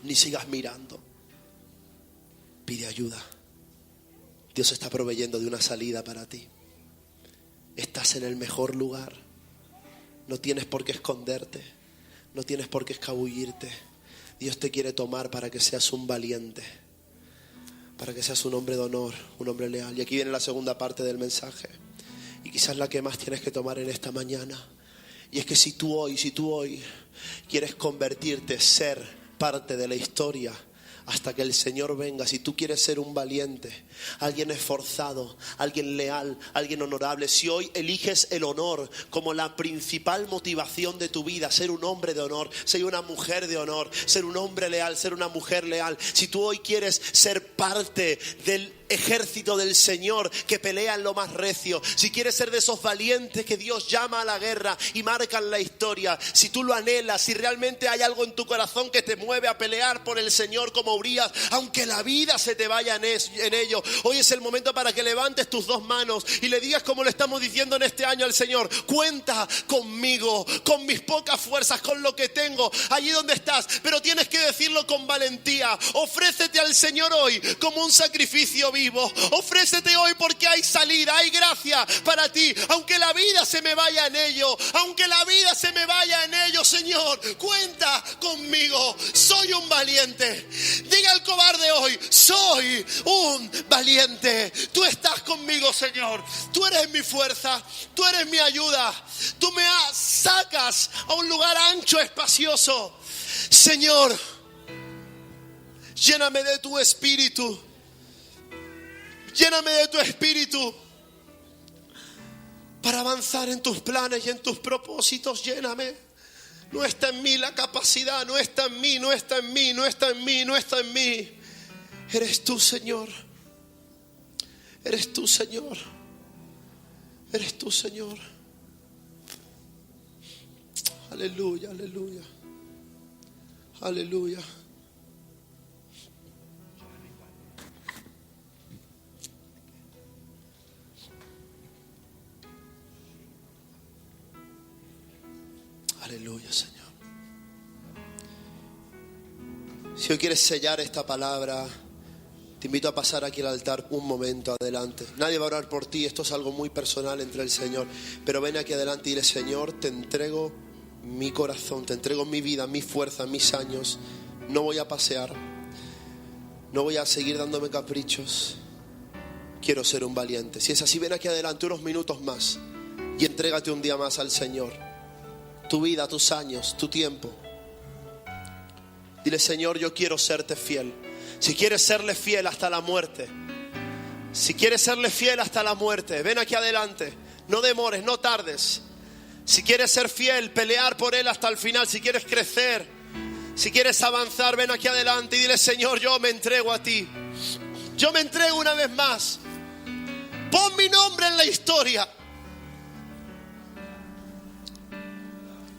A: ni sigas mirando. Pide ayuda. Dios está proveyendo de una salida para ti. Estás en el mejor lugar. No tienes por qué esconderte. No tienes por qué escabullirte. Dios te quiere tomar para que seas un valiente, para que seas un hombre de honor, un hombre leal. Y aquí viene la segunda parte del mensaje, y quizás la que más tienes que tomar en esta mañana. Y es que si tú hoy quieres convertirte, ser parte de la historia hasta que el Señor venga, si tú quieres ser un valiente, alguien esforzado, alguien leal, alguien honorable, si hoy eliges el honor como la principal motivación de tu vida, ser un hombre de honor, ser una mujer de honor, ser un hombre leal, ser una mujer leal, si tú hoy quieres ser parte del ejército del Señor que pelea en lo más recio, si quieres ser de esos valientes que Dios llama a la guerra y marcan la historia, si tú lo anhelas, si realmente hay algo en tu corazón que te mueve a pelear por el Señor como Urías, aunque la vida se te vaya en ello, hoy es el momento para que levantes tus dos manos y le digas, como le estamos diciendo en este año al Señor: cuenta conmigo, con mis pocas fuerzas, con lo que tengo, allí donde estás, pero tienes que decirlo con valentía. Ofrécete al Señor hoy como un sacrificio vivo. Ofrécete hoy porque hay salida, hay gracia para ti. Aunque la vida se me vaya en ello, aunque la vida se me vaya en ello, Señor, cuenta conmigo. Soy un valiente. Diga el cobarde hoy: soy un valiente. Tú estás conmigo, Señor. Tú eres mi fuerza, tú eres mi ayuda. Tú me sacas a un lugar ancho, espacioso. Señor, lléname de tu espíritu. Lléname de tu espíritu para avanzar en tus planes y en tus propósitos. Lléname. No está en mí la capacidad, no está en mí, no está en mí, no está en mí, no está en mí. Eres tú, Señor. Eres tú, Señor. Eres tú, Señor. Aleluya, aleluya. Aleluya. Aleluya, Señor. Si hoy quieres sellar esta palabra, te invito a pasar aquí al altar un momento adelante. Nadie va a orar por ti, esto es algo muy personal entre el Señor. Pero ven aquí adelante y dile: Señor, te entrego mi corazón, te entrego mi vida, mi fuerza, mis años. No voy a pasear, no voy a seguir dándome caprichos. Quiero ser un valiente. Si es así, ven aquí adelante unos minutos más y entrégate un día más al Señor. Tu vida, tus años, tu tiempo. Dile: Señor, yo quiero serte fiel. Si quieres serle fiel hasta la muerte, si quieres serle fiel hasta la muerte, ven aquí adelante. No demores, no tardes. Si quieres ser fiel, pelear por Él hasta el final. Si quieres crecer, si quieres avanzar, ven aquí adelante y dile: Señor, yo me entrego a ti. Yo me entrego una vez más. Pon mi nombre en la historia.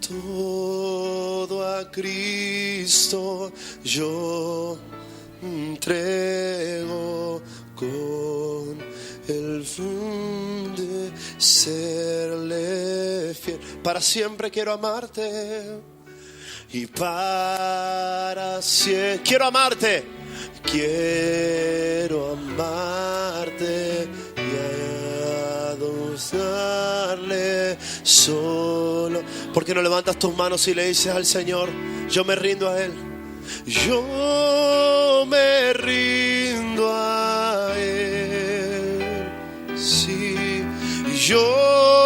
A: Todo a Cristo yo entrego con el fin de serle fiel. Para siempre quiero amarte y para siempre quiero amarte. Quiero amarte y adorarle solo. ¿Por qué no levantas tus manos y le dices al Señor: yo me rindo a Él? Yo me rindo a Él. Sí, yo